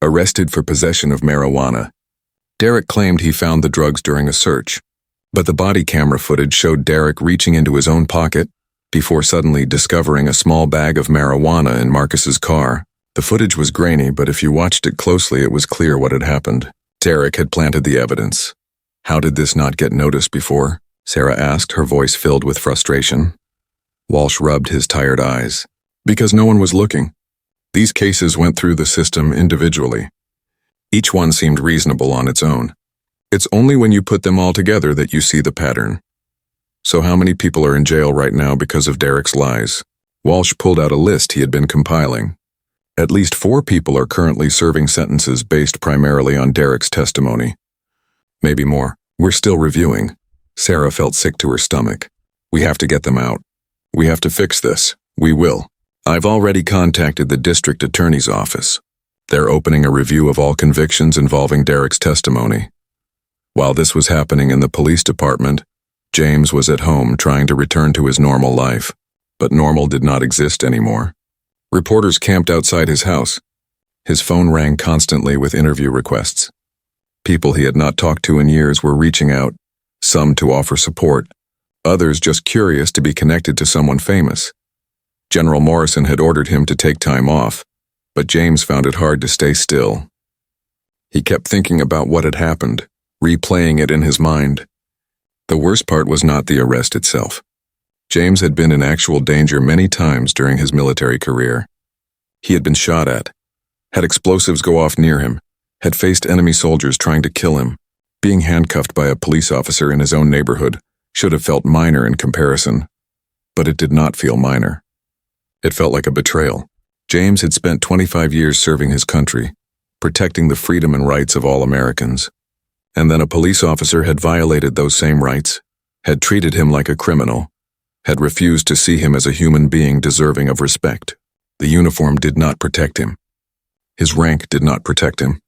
[SPEAKER 1] Arrested for possession of marijuana. Derek claimed he found the drugs during a search, but the body camera footage showed Derek reaching into his own pocket before suddenly discovering a small bag of marijuana in Marcus's car. The footage was grainy, but if you watched it closely, it was clear what had happened. Derek had planted the evidence. "How did this not get noticed before?" Sarah asked, her voice filled with frustration. Walsh rubbed his tired eyes. "Because no one was looking. These cases went through the system individually. Each one seemed reasonable on its own. It's only when you put them all together that you see the pattern. So how many people are in jail right now because of Derek's lies?" Walsh pulled out a list he had been compiling. "At least 4 people are currently serving sentences based primarily on Derek's testimony. Maybe more. We're still reviewing." Sarah felt sick to her stomach. "We have to get them out. We have to fix this. We will. I've already contacted the district attorney's office. They're opening a review of all convictions involving Derek's testimony." While this was happening in the police department, James was at home trying to return to his normal life. But normal did not exist anymore. Reporters camped outside his house. His phone rang constantly with interview requests. People he had not talked to in years were reaching out, some to offer support, others just curious to be connected to someone famous. General Morrison had ordered him to take time off, but James found it hard to stay still. He kept thinking about what had happened, replaying it in his mind. The worst part was not the arrest itself. James had been in actual danger many times during his military career. He had been shot at, had explosives go off near him, had faced enemy soldiers trying to kill him. Being handcuffed by a police officer in his own neighborhood should have felt minor in comparison, but it did not feel minor. It felt like a betrayal. James had spent 25 years serving his country, protecting the freedom and rights of all Americans. And then a police officer had violated those same rights, had treated him like a criminal, had refused to see him as a human being deserving of respect. The uniform did not protect him. His rank did not protect him.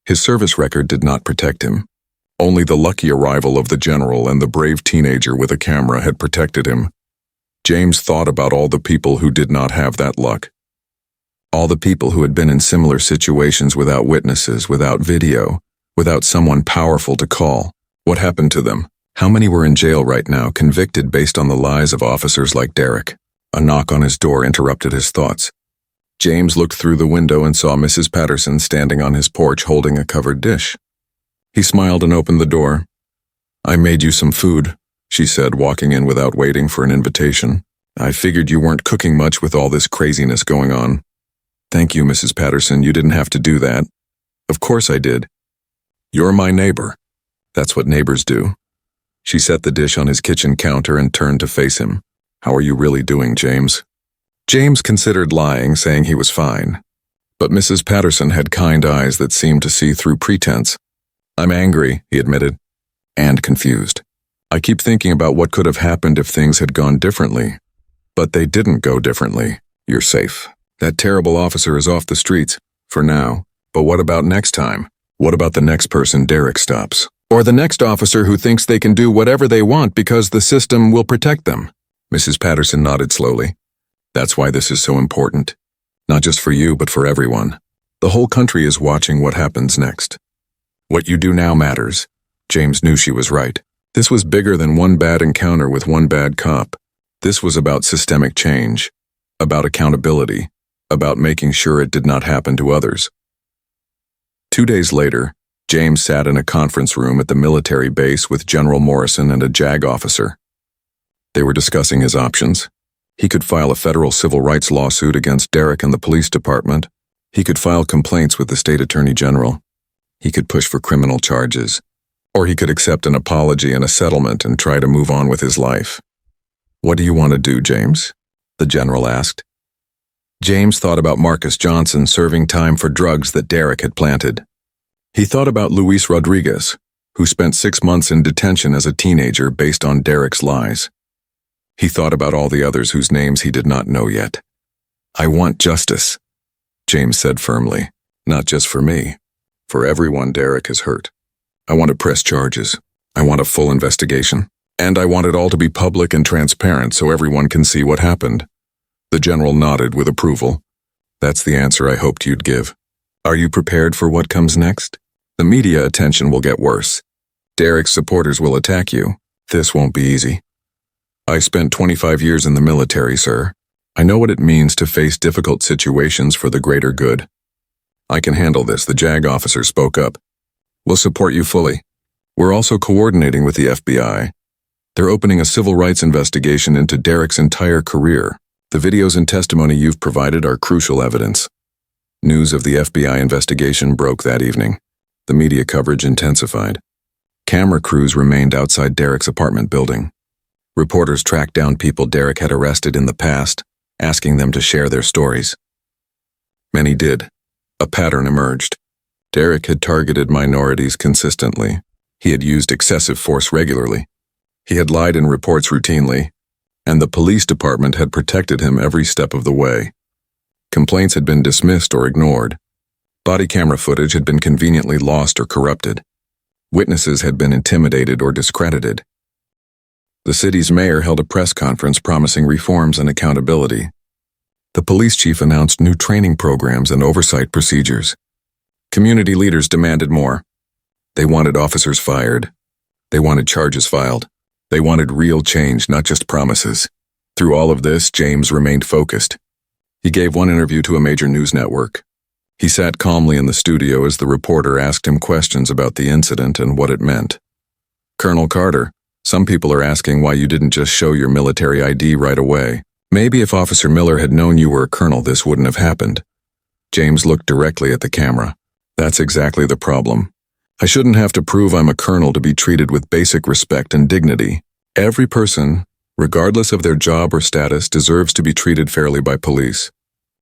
[SPEAKER 1] His service record did not protect him. Only the lucky arrival of the general and the brave teenager with a camera had protected him. James thought about all the people who did not have that luck. All the people who had been in similar situations without witnesses, without video, without someone powerful to call. What happened to them? How many were in jail right now, convicted based on the lies of officers like Derek? A knock on his door interrupted his thoughts. James looked through the window and saw Mrs. Patterson standing on his porch holding a covered dish. He smiled and opened the door. "I made you some food," she said, walking in without waiting for an invitation. "I figured you weren't cooking much with all this craziness going on." "Thank you, Mrs. Patterson. You didn't have to do that." "Of course I did. You're my neighbor. That's what neighbors do. She set the dish on his kitchen counter and turned to face him. How are you really doing, James? James considered lying, saying he was fine. But Mrs. Patterson had kind eyes that seemed to see through pretense. I'm angry, he admitted, and confused. I keep thinking about what could have happened if things had gone differently. But they didn't go differently. You're safe. That terrible officer is off the streets, for now. But what about next time? What about the next person Derek stops? Or the next officer who thinks they can do whatever they want because the system will protect them? Mrs. Patterson nodded slowly. That's why this is so important. Not just for you, but for everyone. The whole country is watching what happens next. What you do now matters. James knew she was right. This was bigger than one bad encounter with one bad cop. This was about systemic change, about accountability, about making sure it did not happen to others. 2 days later, James sat in a conference room at the military base with General Morrison and a JAG officer. They were discussing his options. He could file a federal civil rights lawsuit against Derek and the police department. He could file complaints with the state attorney general. He could push for criminal charges. Or he could accept an apology and a settlement and try to move on with his life. What do you want to do, James? The general asked. James thought about Marcus Johnson serving time for drugs that Derek had planted. He thought about Luis Rodriguez, who spent 6 months in detention as a teenager based on Derek's lies. He thought about all the others whose names he did not know yet. I want justice, James said firmly. Not just for me, for everyone Derek has hurt. I want to press charges. I want a full investigation. And I want it all to be public and transparent so everyone can see what happened. The general nodded with approval. That's the answer I hoped you'd give. Are you prepared for what comes next? The media attention will get worse. Derek's supporters will attack you. This won't be easy. I spent 25 years in the military, sir. I know what it means to face difficult situations for the greater good. I can handle this, the JAG officer spoke up. We'll support you fully. We're also coordinating with the FBI. They're opening a civil rights investigation into Derek's entire career. The videos and testimony you've provided are crucial evidence. News of the FBI investigation broke that evening. The media coverage intensified. Camera crews remained outside Derek's apartment building. Reporters tracked down people Derek had arrested in the past, asking them to share their stories. Many did. A pattern emerged. Derek had targeted minorities consistently. He had used excessive force regularly. He had lied in reports routinely, and the police department had protected him every step of the way. Complaints had been dismissed or ignored. Body camera footage had been conveniently lost or corrupted. Witnesses had been intimidated or discredited. The city's mayor held a press conference promising reforms and accountability. The police chief announced new training programs and oversight procedures. Community leaders demanded more. They wanted officers fired. They wanted charges filed. They wanted real change, not just promises. Through all of this, James remained focused. He gave one interview to a major news network. He sat calmly in the studio as the reporter asked him questions about the incident and what it meant. Colonel Carter, some people are asking why you didn't just show your military ID right away. Maybe if Officer Miller had known you were a colonel, this wouldn't have happened. James looked directly at the camera. That's exactly the problem. I shouldn't have to prove I'm a colonel to be treated with basic respect and dignity. Every person, regardless of their job or status, deserves to be treated fairly by police.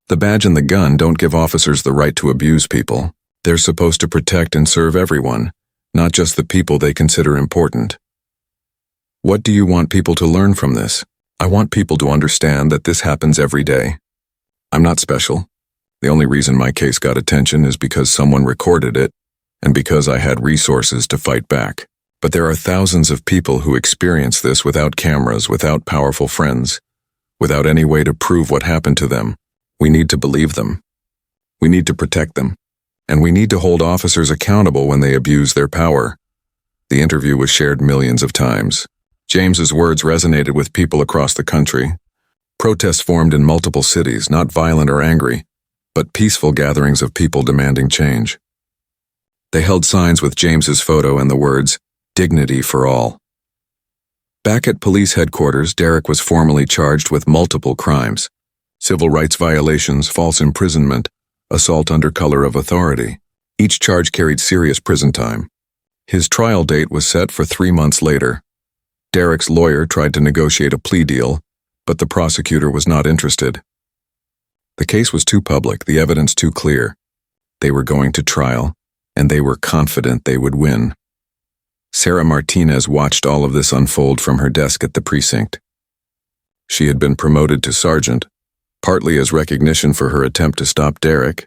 [SPEAKER 1] The badge and the gun don't give officers the right to abuse people. They're supposed to protect and serve everyone, not just the people they consider important. What do you want people to learn from this? I want people to understand that this happens every day. I'm not special. The only reason my case got attention is because someone recorded it, and because I had resources to fight back. But there are thousands of people who experience this without cameras, without powerful friends, without any way to prove what happened to them. We need to believe them. We need to protect them. And we need to hold officers accountable when they abuse their power. The interview was shared millions of times. James's words resonated with people across the country. Protests formed in multiple cities, not violent or angry, but peaceful gatherings of people demanding change. They held signs with James's photo and the words, "Dignity for all." Back at police headquarters, Derek was formally charged with multiple crimes: civil rights violations, false imprisonment, assault under color of authority. Each charge carried serious prison time. His trial date was set for 3 months later. Derek's lawyer tried to negotiate a plea deal, but the prosecutor was not interested. The case was too public, the evidence too clear. They were going to trial, and they were confident they would win. Sarah Martinez watched all of this unfold from her desk at the precinct. She had been promoted to sergeant, partly as recognition for her attempt to stop Derek,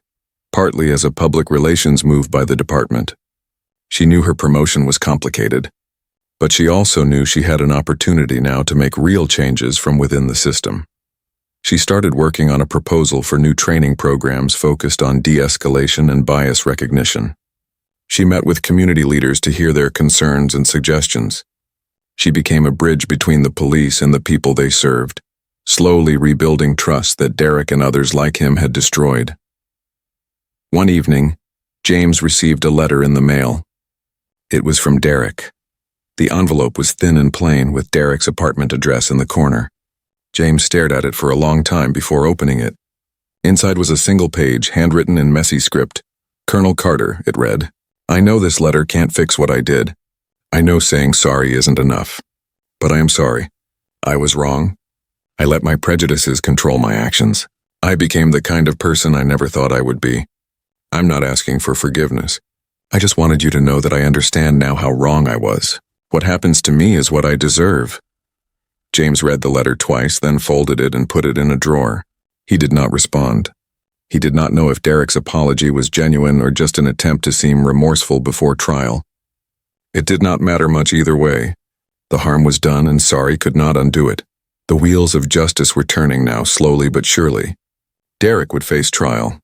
[SPEAKER 1] partly as a public relations move by the department. She knew her promotion was complicated, but she also knew she had an opportunity now to make real changes from within the system. She started working on a proposal for new training programs focused on de-escalation and bias recognition. She met with community leaders to hear their concerns and suggestions. She became a bridge between the police and the people they served, slowly rebuilding trust that Derek and others like him had destroyed. One evening, James received a letter in the mail. It was from Derek. The envelope was thin and plain, with Derek's apartment address in the corner. James stared at it for a long time before opening it. Inside was a single page, handwritten in messy script. "Colonel Carter," it read. "I know this letter can't fix what I did. I know saying sorry isn't enough. But I am sorry. I was wrong. I let my prejudices control my actions. I became the kind of person I never thought I would be. I'm not asking for forgiveness. I just wanted you to know that I understand now how wrong I was. What happens to me is what I deserve." James read the letter twice, then folded it and put it in a drawer. He did not respond. He did not know if Derek's apology was genuine or just an attempt to seem remorseful before trial. It did not matter much either way. The harm was done, and sorry could not undo it. The wheels of justice were turning now, slowly but surely. Derek would face trial.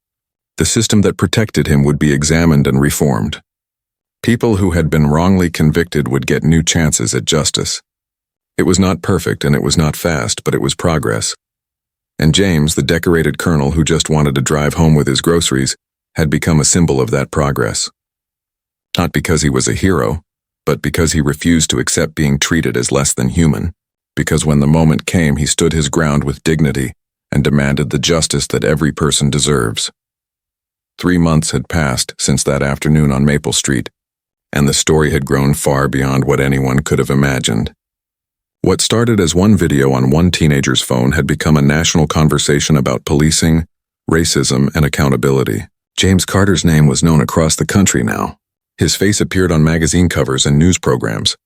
[SPEAKER 1] The system that protected him would be examined and reformed. People who had been wrongly convicted would get new chances at justice. It was not perfect and it was not fast, but it was progress. And James, the decorated colonel who just wanted to drive home with his groceries, had become a symbol of that progress. Not because he was a hero, but because he refused to accept being treated as less than human. Because when the moment came, he stood his ground with dignity and demanded the justice that every person deserves. 3 months had passed since that afternoon on Maple Street, and the story had grown far beyond what anyone could have imagined. What started as one video on one teenager's phone had become a national conversation about policing, racism, and accountability. James Carter's name was known across the country now. His face appeared on magazine covers and news programs.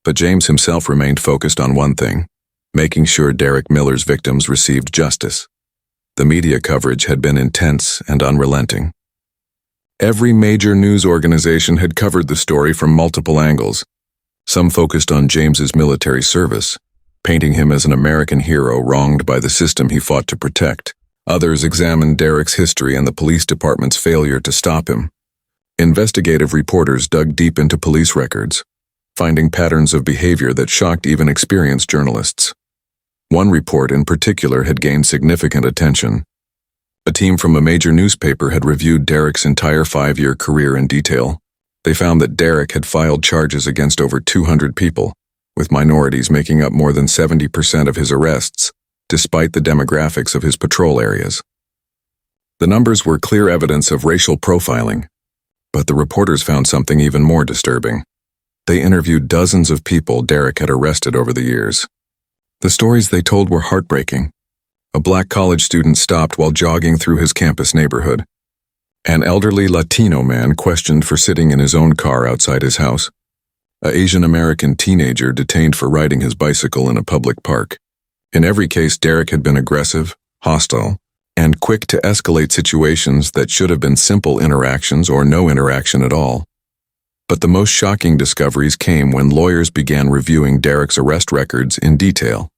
[SPEAKER 1] But James himself remained focused on one thing: making sure Derek Miller's victims received justice. The media coverage had been intense and unrelenting. Every major news organization had covered the story from multiple angles. Some focused on James's military service, painting him as an American hero wronged by the system he fought to protect. Others examined Derek's history and the police department's failure to stop him. Investigative reporters dug deep into police records, finding patterns of behavior that shocked even experienced journalists. One report in particular had gained significant attention. A team from a major newspaper had reviewed Derek's entire 5-year career in detail. They found that Derek had filed charges against over 200 people, with minorities making up more than 70% of his arrests, despite the demographics of his patrol areas. The numbers were clear evidence of racial profiling, but the reporters found something even more disturbing. They interviewed dozens of people Derek had arrested over the years. The stories they told were heartbreaking. A black college student stopped while jogging through his campus neighborhood. An elderly Latino man questioned for sitting in his own car outside his house. An Asian American teenager detained for riding his bicycle in a public park. In every case, Derek had been aggressive, hostile, and quick to escalate situations that should have been simple interactions or no interaction at all. But the most shocking discoveries came when lawyers began reviewing Derek's arrest records in detail.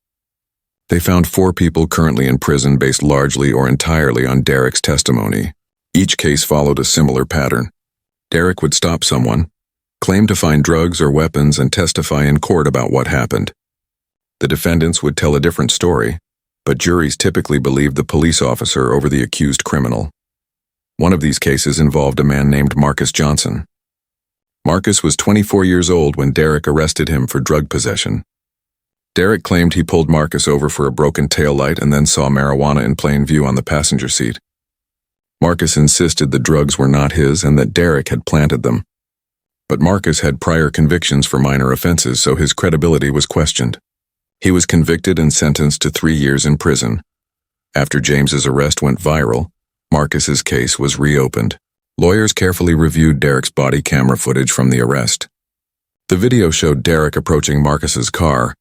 [SPEAKER 1] They found 4 people currently in prison based largely or entirely on Derek's testimony. Each case followed a similar pattern. Derek would stop someone, claim to find drugs or weapons, and testify in court about what happened. The defendants would tell a different story, but juries typically believed the police officer over the accused criminal. One of these cases involved a man named Marcus Johnson. Marcus was 24 years old when Derek arrested him for drug possession. Derek claimed he pulled Marcus over for a broken taillight and then saw marijuana in plain view on the passenger seat. Marcus insisted the drugs were not his and that Derek had planted them. But Marcus had prior convictions for minor offenses, so his credibility was questioned. He was convicted and sentenced to 3 years in prison. After James's arrest went viral, Marcus's case was reopened. Lawyers carefully reviewed Derek's body camera footage from the arrest. The video showed Derek approaching Marcus's car,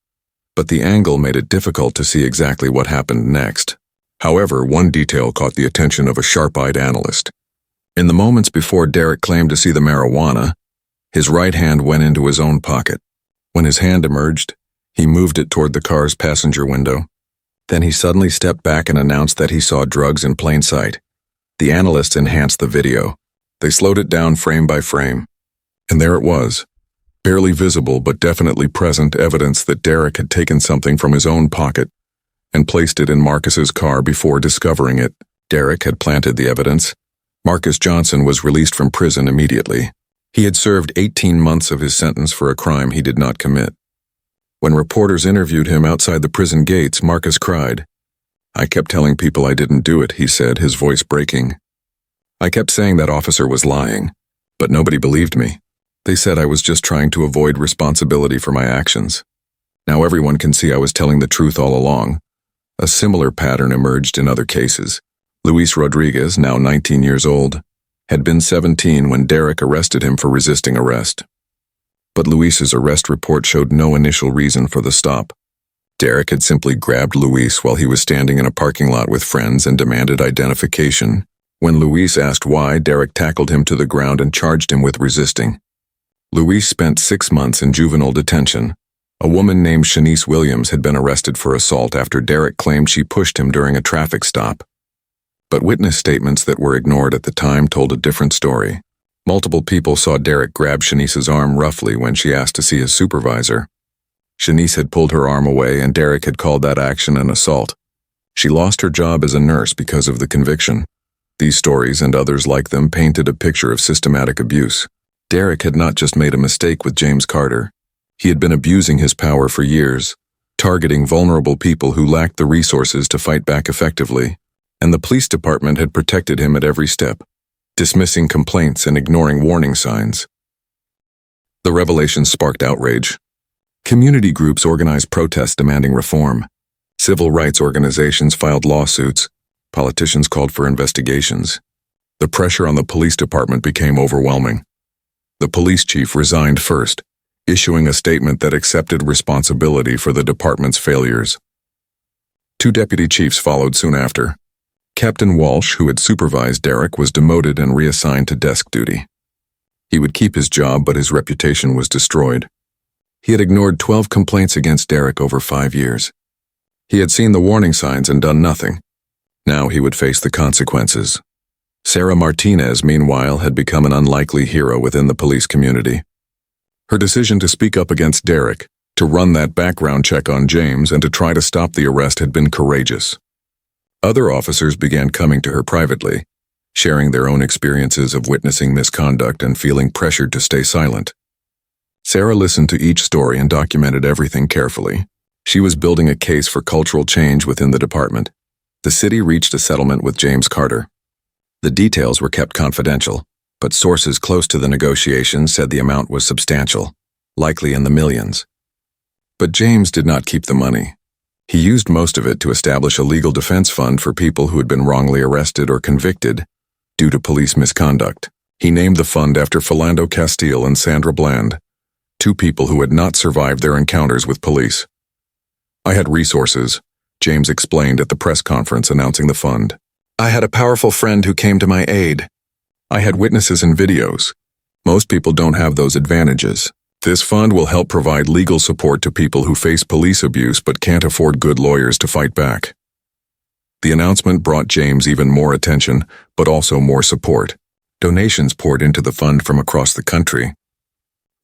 [SPEAKER 1] but the angle made it difficult to see exactly what happened next. However, one detail caught the attention of a sharp-eyed analyst. In the moments before Derek claimed to see the marijuana, his right hand went into his own pocket. When his hand emerged, he moved it toward the car's passenger window. Then he suddenly stepped back and announced that he saw drugs in plain sight. The analysts enhanced the video. They slowed it down frame by frame. And there it was. Barely visible but definitely present evidence that Derek had taken something from his own pocket and placed it in Marcus's car before discovering it. Derek had planted the evidence. Marcus Johnson was released from prison immediately. He had served 18 months of his sentence for a crime he did not commit. When reporters interviewed him outside the prison gates, Marcus cried. "I kept telling people I didn't do it," he said, his voice breaking. "I kept saying that officer was lying, but nobody believed me. They said I was just trying to avoid responsibility for my actions. Now everyone can see I was telling the truth all along." A similar pattern emerged in other cases. Luis Rodriguez, now 19 years old, had been 17 when Derek arrested him for resisting arrest. But Luis's arrest report showed no initial reason for the stop. Derek had simply grabbed Luis while he was standing in a parking lot with friends and demanded identification. When Luis asked why, Derek tackled him to the ground and charged him with resisting. Luis spent 6 months in juvenile detention. A woman named Shanice Williams had been arrested for assault after Derek claimed she pushed him during a traffic stop. But witness statements that were ignored at the time told a different story. Multiple people saw Derek grab Shanice's arm roughly when she asked to see his supervisor. Shanice had pulled her arm away and Derek had called that action an assault. She lost her job as a nurse because of the conviction. These stories and others like them painted a picture of systematic abuse. Derek had not just made a mistake with James Carter. He had been abusing his power for years, targeting vulnerable people who lacked the resources to fight back effectively. And the police department had protected him at every step, dismissing complaints and ignoring warning signs. The revelation sparked outrage. Community groups organized protests demanding reform. Civil rights organizations filed lawsuits. Politicians called for investigations. The pressure on the police department became overwhelming. The police chief resigned first, issuing a statement that accepted responsibility for the department's failures. 2 deputy chiefs followed soon after. Captain Walsh, who had supervised Derek, was demoted and reassigned to desk duty. He would keep his job, but his reputation was destroyed. He had ignored 12 complaints against Derek over 5 years. He had seen the warning signs and done nothing. Now he would face the consequences. Sarah Martinez, meanwhile, had become an unlikely hero within the police community. Her decision to speak up against Derek, to run that background check on James, and to try to stop the arrest had been courageous. Other officers began coming to her privately, sharing their own experiences of witnessing misconduct and feeling pressured to stay silent. Sarah listened to each story and documented everything carefully. She was building a case for cultural change within the department. The city reached a settlement with James Carter. The details were kept confidential, but sources close to the negotiations said the amount was substantial, likely in the millions. But James did not keep the money. He used most of it to establish a legal defense fund for people who had been wrongly arrested or convicted due to police misconduct. He named the fund after Philando Castile and Sandra Bland, 2 people who had not survived their encounters with police. "I had resources," James explained at the press conference announcing the fund. "I had a powerful friend who came to my aid. I had witnesses and videos. Most people don't have those advantages. This fund will help provide legal support to people who face police abuse but can't afford good lawyers to fight back." The announcement brought James even more attention, but also more support. Donations poured into the fund from across the country.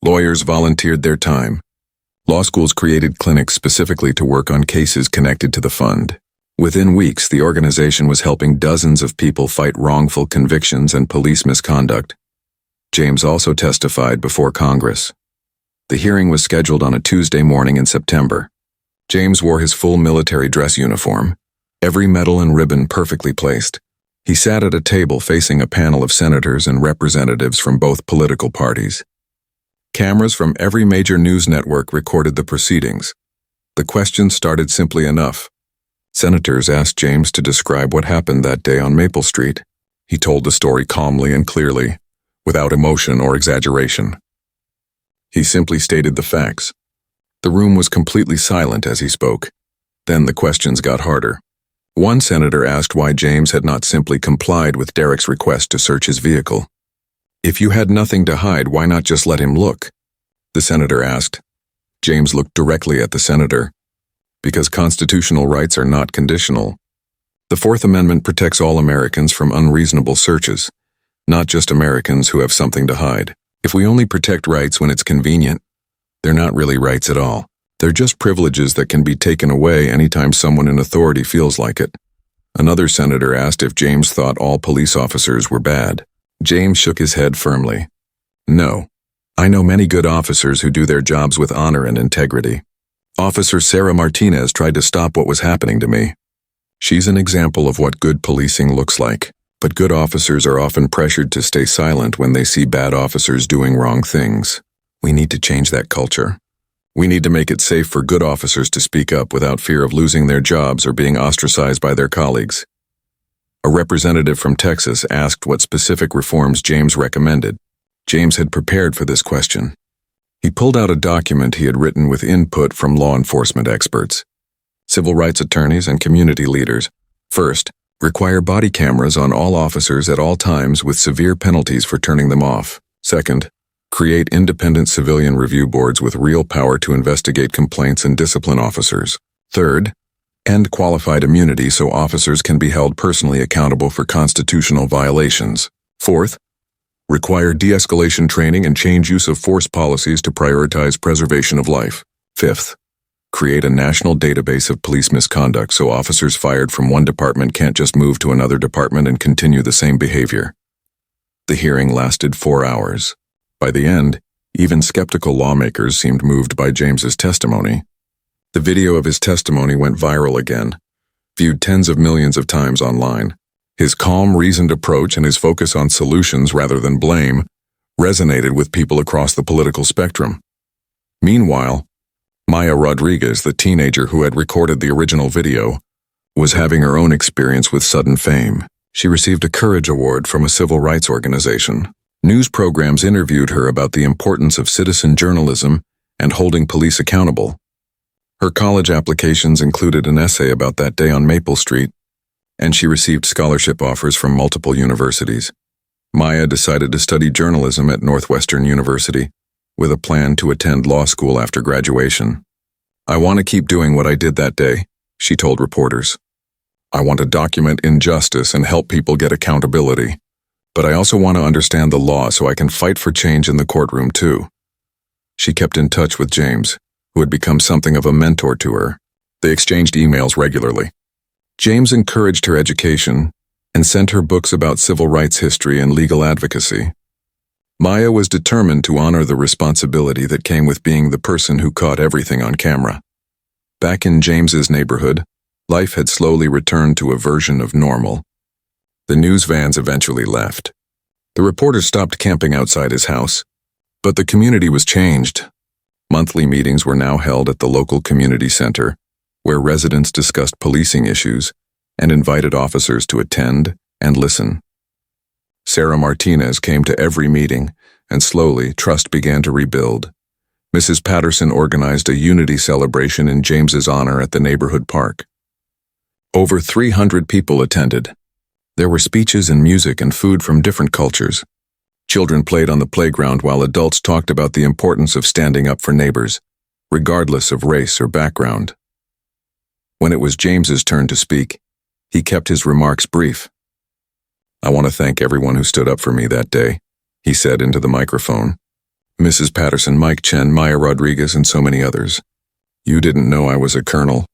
[SPEAKER 1] Lawyers volunteered their time. Law schools created clinics specifically to work on cases connected to the fund. Within weeks, the organization was helping dozens of people fight wrongful convictions and police misconduct. James also testified before Congress. The hearing was scheduled on a Tuesday morning in September. James wore his full military dress uniform, every medal and ribbon perfectly placed. He sat at a table facing a panel of senators and representatives from both political parties. Cameras from every major news network recorded the proceedings. The questions started simply enough. Senators asked James to describe what happened that day on Maple Street. He told the story calmly and clearly, without emotion or exaggeration. He simply stated the facts. The room was completely silent as he spoke. Then the questions got harder. One senator asked why James had not simply complied with Derek's request to search his vehicle. If you had nothing to hide, why not just let him look? The senator asked. James looked directly at the senator. Because constitutional rights are not conditional. The Fourth Amendment protects all Americans from unreasonable searches, not just Americans who have something to hide. If we only protect rights when it's convenient, they're not really rights at all. They're just privileges that can be taken away anytime someone in authority feels like it. Another senator asked if James thought all police officers were bad. James shook his head firmly. No. I know many good officers who do their jobs with honor and integrity. Officer Sarah Martinez tried to stop what was happening to me. She's an example of what good policing looks like. But good officers are often pressured to stay silent when they see bad officers doing wrong things. We need to change that culture. We need to make it safe for good officers to speak up without fear of losing their jobs or being ostracized by their colleagues. A representative from Texas asked what specific reforms James recommended. James had prepared for this question. He pulled out a document he had written with input from law enforcement experts, civil rights attorneys, and community leaders. First, require body cameras on all officers at all times with severe penalties for turning them off. Second, create independent civilian review boards with real power to investigate complaints and discipline officers. Third, end qualified immunity so officers can be held personally accountable for constitutional violations. Fourth, require de-escalation training and change use of force policies to prioritize preservation of life. Fifth, create a national database of police misconduct so officers fired from one department can't just move to another department and continue the same behavior. The hearing lasted 4 hours. By the end, even skeptical lawmakers seemed moved by James's testimony. The video of his testimony went viral again, viewed tens of millions of times online. His calm, reasoned approach and his focus on solutions rather than blame resonated with people across the political spectrum. Meanwhile, Maya Rodriguez, the teenager who had recorded the original video, was having her own experience with sudden fame. She received a Courage Award from a civil rights organization. News programs interviewed her about the importance of citizen journalism and holding police accountable. Her college applications included an essay about that day on Maple Street, and she received scholarship offers from multiple universities. Maya decided to study journalism at Northwestern University, with a plan to attend law school after graduation. I want to keep doing what I did that day, she told reporters. I want to document injustice and help people get accountability. But I also want to understand the law so I can fight for change in the courtroom too. She kept in touch with James, who had become something of a mentor to her. They exchanged emails regularly. James encouraged her education and sent her books about civil rights history and legal advocacy. Maya was determined to honor the responsibility that came with being the person who caught everything on camera. Back in James's neighborhood, life had slowly returned to a version of normal. The news vans eventually left. The reporters stopped camping outside his house. But the community was changed. Monthly meetings were now held at the local community center, where residents discussed policing issues and invited officers to attend and listen. Sarah Martinez came to every meeting, and slowly trust began to rebuild. Mrs. Patterson organized a unity celebration in James's honor at the neighborhood park. Over 300 people attended. There were speeches and music and food from different cultures. Children played on the playground while adults talked about the importance of standing up for neighbors, regardless of race or background. When it was James's turn to speak, he kept his remarks brief. I want to thank everyone who stood up for me that day, he said into the microphone. Mrs. Patterson, Mike Chen, Maya Rodriguez, and so many others. You didn't know I was a colonel.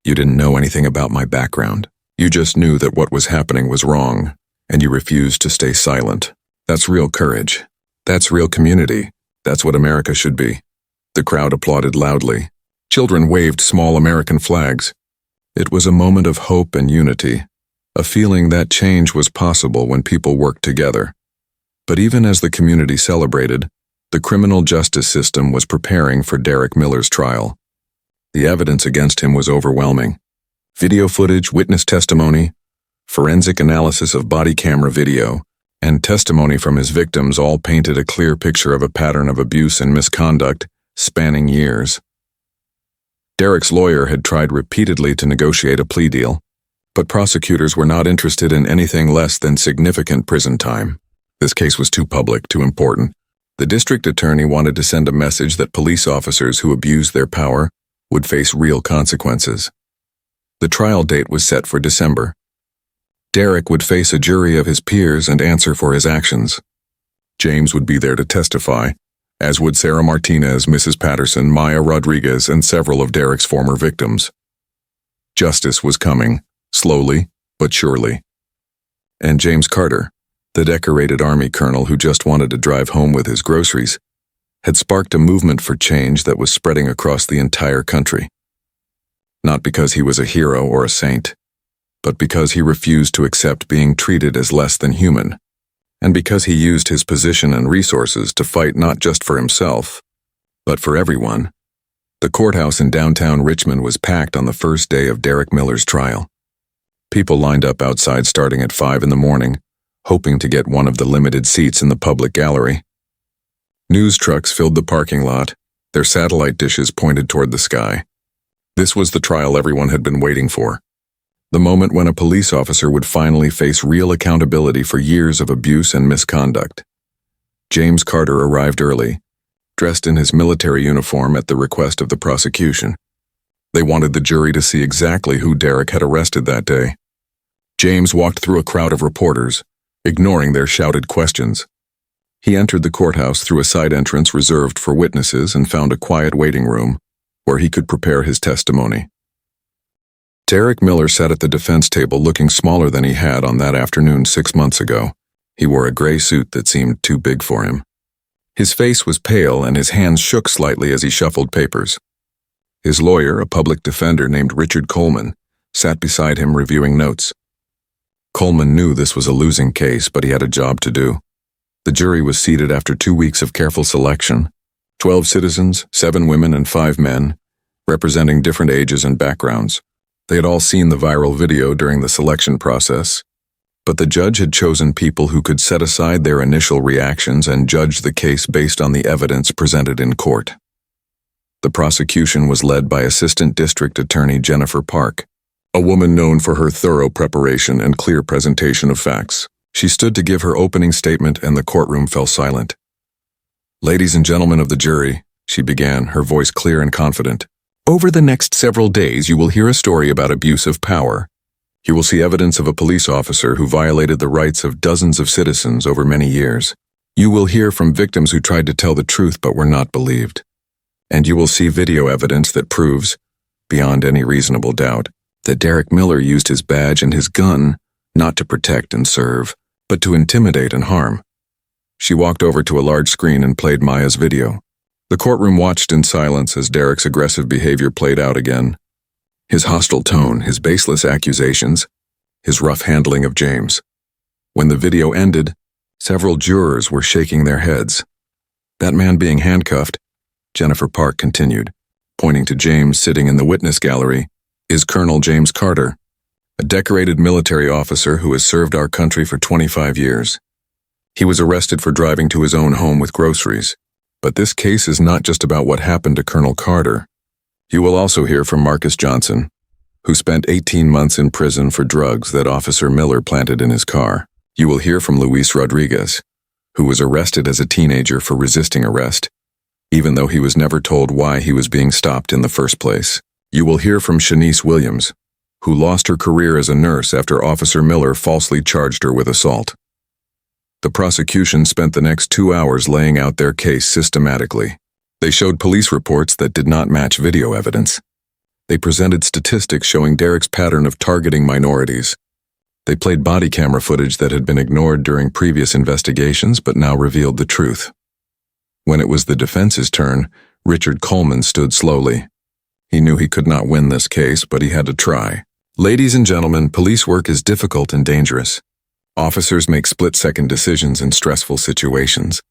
[SPEAKER 1] You didn't know anything about my background. You just knew that what was happening was wrong, and you refused to stay silent. That's real courage. That's real community. That's what America should be. The crowd applauded loudly. Children waved small American flags. It was a moment of hope and unity, a feeling that change was possible when people worked together. But even as the community celebrated, The criminal justice system was preparing for Derek Miller's trial. The evidence against him was overwhelming. Video footage, witness testimony, forensic analysis of body camera video, and testimony from his victims all painted a clear picture of a pattern of abuse and misconduct spanning years. Derek's lawyer had tried repeatedly to negotiate a plea deal, but prosecutors were not interested in anything less than significant prison time. This case was too public, too important. The district attorney wanted to send a message that police officers who abused their power would face real consequences. The trial date was set for December. Derek would face a jury of his peers and answer for his actions. James would be there to testify, as would Sarah Martinez, Mrs. Patterson, Maya Rodriguez, and several of Derek's former victims. Justice was coming, slowly but surely. And James Carter, the decorated Army colonel who just wanted to drive home with his groceries, had sparked a movement for change that was spreading across the entire country. Not because he was a hero or a saint, but because he refused to accept being treated as less than human, and because he used his position and resources to fight not just for himself, but for everyone. The courthouse in downtown Richmond was packed on the first day of Derek Miller's trial. People lined up outside starting at 5 in the morning, hoping to get one of the limited seats in the public gallery. News trucks filled the parking lot, their satellite dishes pointed toward the sky. This was the trial everyone had been waiting for. The moment when a police officer would finally face real accountability for years of abuse and misconduct. James Carter arrived early, dressed in his military uniform at the request of the prosecution. They wanted the jury to see exactly who Derek had arrested that day. James walked through a crowd of reporters, ignoring their shouted questions. He entered the courthouse through a side entrance reserved for witnesses and found a quiet waiting room where he could prepare his testimony. Derek Miller sat at the defense table looking smaller than he had on that afternoon 6 months ago. He wore a gray suit that seemed too big for him. His face was pale and his hands shook slightly as he shuffled papers. His lawyer, a public defender named Richard Coleman, sat beside him reviewing notes. Coleman knew this was a losing case, but he had a job to do. The jury was seated after 2 weeks of careful selection. 12 citizens, 7 women and 5 men, representing different ages and backgrounds. They had all seen the viral video during the selection process, but the judge had chosen people who could set aside their initial reactions and judge the case based on the evidence presented in court. The prosecution was led by Assistant District Attorney Jennifer Park, a woman known for her thorough preparation and clear presentation of facts. She stood to give her opening statement and the courtroom fell silent. "Ladies and gentlemen of the jury," she began, her voice clear and confident. "Over the next several days, you will hear a story about abuse of power. You will see evidence of a police officer who violated the rights of dozens of citizens over many years. You will hear from victims who tried to tell the truth but were not believed. And you will see video evidence that proves, beyond any reasonable doubt, that Derek Miller used his badge and his gun not to protect and serve, but to intimidate and harm." She walked over to a large screen and played Maya's video. The courtroom watched in silence as Derek's aggressive behavior played out again. His hostile tone, his baseless accusations, his rough handling of James. When the video ended, several jurors were shaking their heads. "That man being handcuffed," Jennifer Park continued, pointing to James sitting in the witness gallery, "is Colonel James Carter, a decorated military officer who has served our country for 25 years. He was arrested for driving to his own home with groceries. But this case is not just about what happened to Colonel Carter. You will also hear from Marcus Johnson, who spent 18 months in prison for drugs that Officer Miller planted in his car. You will hear from Luis Rodriguez, who was arrested as a teenager for resisting arrest, even though he was never told why he was being stopped in the first place. You will hear from Shanice Williams, who lost her career as a nurse after Officer Miller falsely charged her with assault. The prosecution spent the next 2 hours laying out their case systematically. They showed police reports that did not match video evidence. They presented statistics showing Derek's pattern of targeting minorities. They played body camera footage that had been ignored during previous investigations but now revealed the truth. When it was the defense's turn, Richard Coleman stood slowly. He knew he could not win this case, but he had to try. "Ladies and gentlemen, police work is difficult and dangerous. Officers make split-second decisions in stressful situations.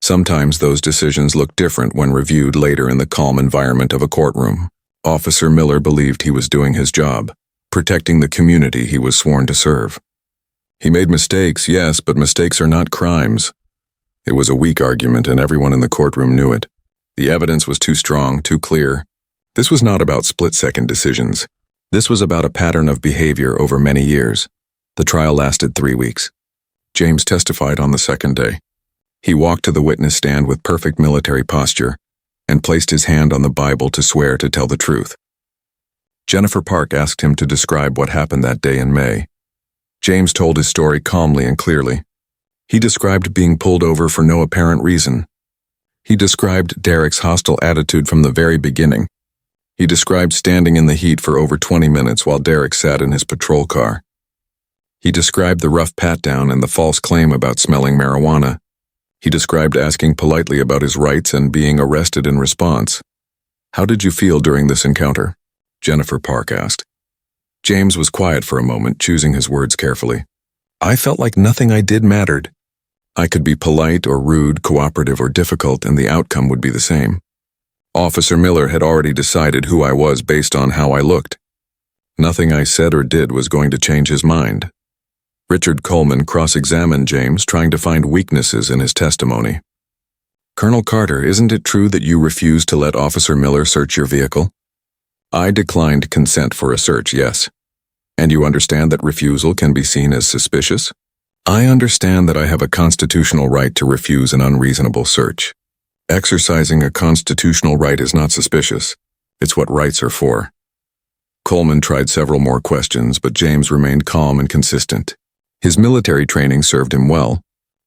[SPEAKER 1] Sometimes those decisions look different when reviewed later in the calm environment of a courtroom. Officer Miller believed he was doing his job, protecting the community he was sworn to serve. He made mistakes, yes, but mistakes are not crimes. It was a weak argument, and everyone in the courtroom knew it. The evidence was too strong, too clear. This was not about split-second decisions. This was about a pattern of behavior over many years. The trial lasted 3 weeks. James testified on the second day. He walked to the witness stand with perfect military posture and placed his hand on the Bible to swear to tell the truth. Jennifer Park asked him to describe what happened that day in May. James told his story calmly and clearly. He described being pulled over for no apparent reason. He described Derek's hostile attitude from the very beginning. He described standing in the heat for over 20 minutes while Derek sat in his patrol car. He described the rough pat-down and the false claim about smelling marijuana. He described asking politely about his rights and being arrested in response. "How did you feel during this encounter?" Jennifer Park asked. James was quiet for a moment, choosing his words carefully. "I felt like nothing I did mattered. I could be polite or rude, cooperative or difficult, and the outcome would be the same. Officer Miller had already decided who I was based on how I looked. Nothing I said or did was going to change his mind." Richard Coleman cross-examined James, trying to find weaknesses in his testimony. "Colonel Carter, isn't it true that you refused to let Officer Miller search your vehicle?" "I declined consent for a search, yes. And you understand that refusal can be seen as suspicious?" "I understand that I have a constitutional right to refuse an unreasonable search. Exercising a constitutional right is not suspicious. It's what rights are for." Coleman tried several more questions, but James remained calm and consistent. His military training served him well.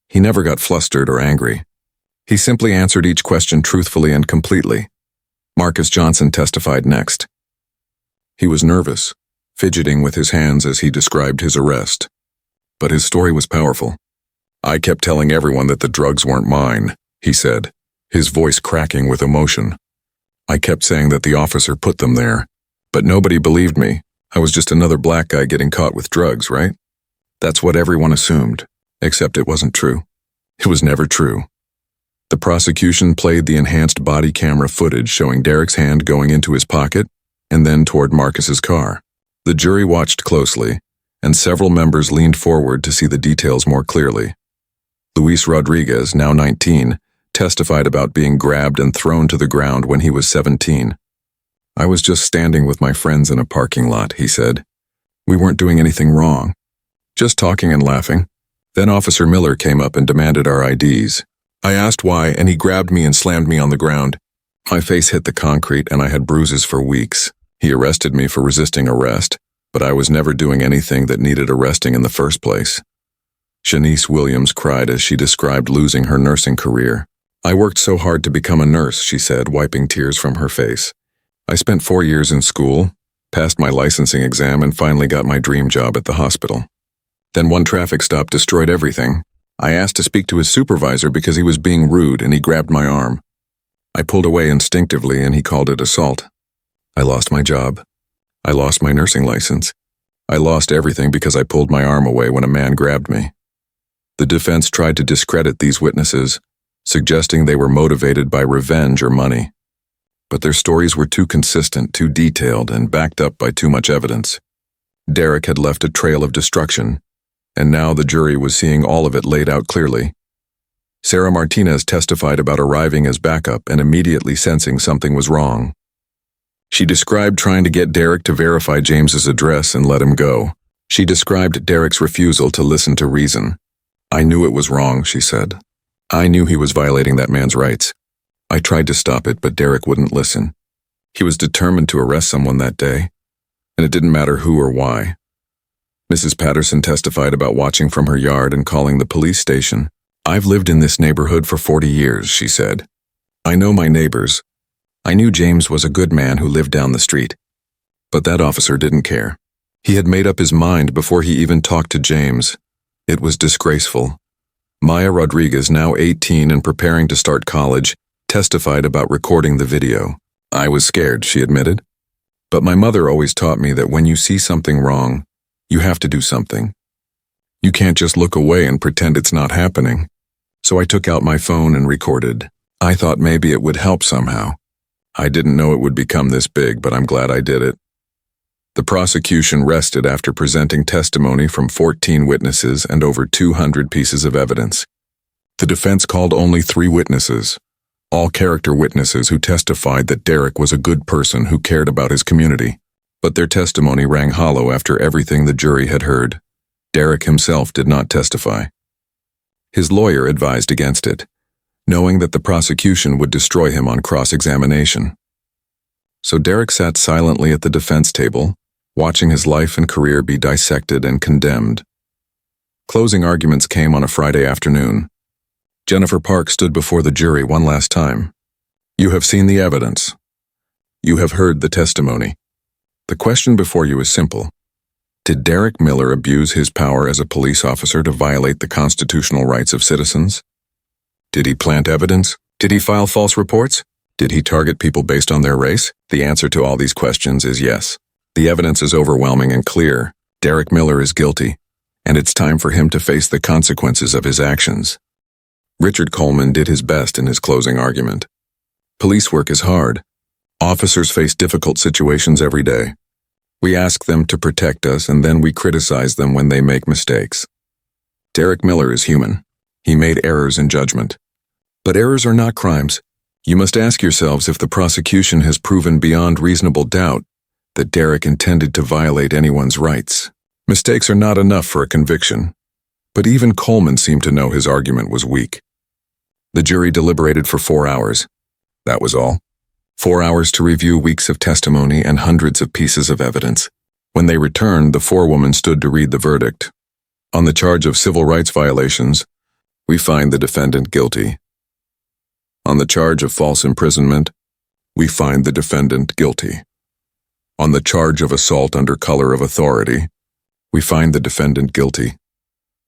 [SPEAKER 1] He never got flustered or angry. He simply answered each question truthfully and completely. Marcus Johnson testified next. He was nervous, fidgeting with his hands as he described his arrest. But his story was powerful. "I kept telling everyone that the drugs weren't mine," he said, his voice cracking with emotion. "I kept saying that the officer put them there, but nobody believed me. I was just another black guy getting caught with drugs, right? That's what everyone assumed, except it wasn't true. It was never true." The prosecution played the enhanced body camera footage showing Derek's hand going into his pocket and then toward Marcus's car. The jury watched closely, and several members leaned forward to see the details more clearly. Luis Rodriguez, now 19, testified about being grabbed and thrown to the ground when he was 17. "I was just standing with my friends in a parking lot," he said. "We weren't doing anything wrong. Just talking and laughing. Then Officer Miller came up and demanded our IDs. I asked why, and he grabbed me and slammed me on the ground. My face hit the concrete and I had bruises for weeks. He arrested me for resisting arrest, but I was never doing anything that needed arresting in the first place." Shanice Williams cried as she described losing her nursing career. "I worked so hard to become a nurse," she said, wiping tears from her face. "I spent 4 years in school, passed my licensing exam, and finally got my dream job at the hospital. Then one traffic stop destroyed everything. I asked to speak to his supervisor because he was being rude and he grabbed my arm. I pulled away instinctively and he called it assault. I lost my job. I lost my nursing license. I lost everything because I pulled my arm away when a man grabbed me." The defense tried to discredit these witnesses, suggesting they were motivated by revenge or money. But their stories were too consistent, too detailed, and backed up by too much evidence. Derek had left a trail of destruction, and now the jury was seeing all of it laid out clearly. Sarah Martinez testified about arriving as backup and immediately sensing something was wrong. She described trying to get Derek to verify James's address and let him go. She described Derek's refusal to listen to reason. "I knew it was wrong," she said. "I knew he was violating that man's rights. I tried to stop it, but Derek wouldn't listen. He was determined to arrest someone that day, and it didn't matter who or why." Mrs. Patterson testified about watching from her yard and calling the police station. "I've lived in this neighborhood for 40 years, she said. "I know my neighbors. I knew James was a good man who lived down the street. But that officer didn't care. He had made up his mind before he even talked to James. It was disgraceful." Maya Rodriguez, now 18 and preparing to start college, testified about recording the video. "I was scared," she admitted. "But my mother always taught me that when you see something wrong, you have to do something. You can't just look away and pretend it's not happening." So I took out my phone and recorded. I thought maybe it would help somehow. I didn't know it would become this big, but I'm glad I did it. The prosecution rested after presenting testimony from 14 witnesses and over 200 pieces of evidence. The defense called only 3 witnesses, all character witnesses who testified that Derek was a good person who cared about his community. But their testimony rang hollow after everything the jury had heard. Derek himself did not testify. His lawyer advised against it, knowing that the prosecution would destroy him on cross-examination. So Derek sat silently at the defense table, watching his life and career be dissected and condemned. Closing arguments came on a Friday afternoon. Jennifer Park stood before the jury one last time. You have seen the evidence. You have heard the testimony. The question before you is simple. Did Derek Miller abuse his power as a police officer to violate the constitutional rights of citizens? Did he plant evidence? Did he file false reports? Did he target people based on their race? The answer to all these questions is yes. The evidence is overwhelming and clear. Derek Miller is guilty, and it's time for him to face the consequences of his actions. Richard Coleman did his best in his closing argument. Police work is hard. Officers face difficult situations every day. We ask them to protect us, and then we criticize them when they make mistakes. Derek Miller is human. He made errors in judgment. But errors are not crimes. You must ask yourselves if the prosecution has proven beyond reasonable doubt that Derek intended to violate anyone's rights. Mistakes are not enough for a conviction, but even Coleman seemed to know his argument was weak. The jury deliberated for 4 hours. That was all. 4 hours to review weeks of testimony and hundreds of pieces of evidence. When they returned, the forewoman stood to read the verdict. On the charge of civil rights violations, we find the defendant guilty. On the charge of false imprisonment, we find the defendant guilty. On the charge of assault under color of authority, we find the defendant guilty.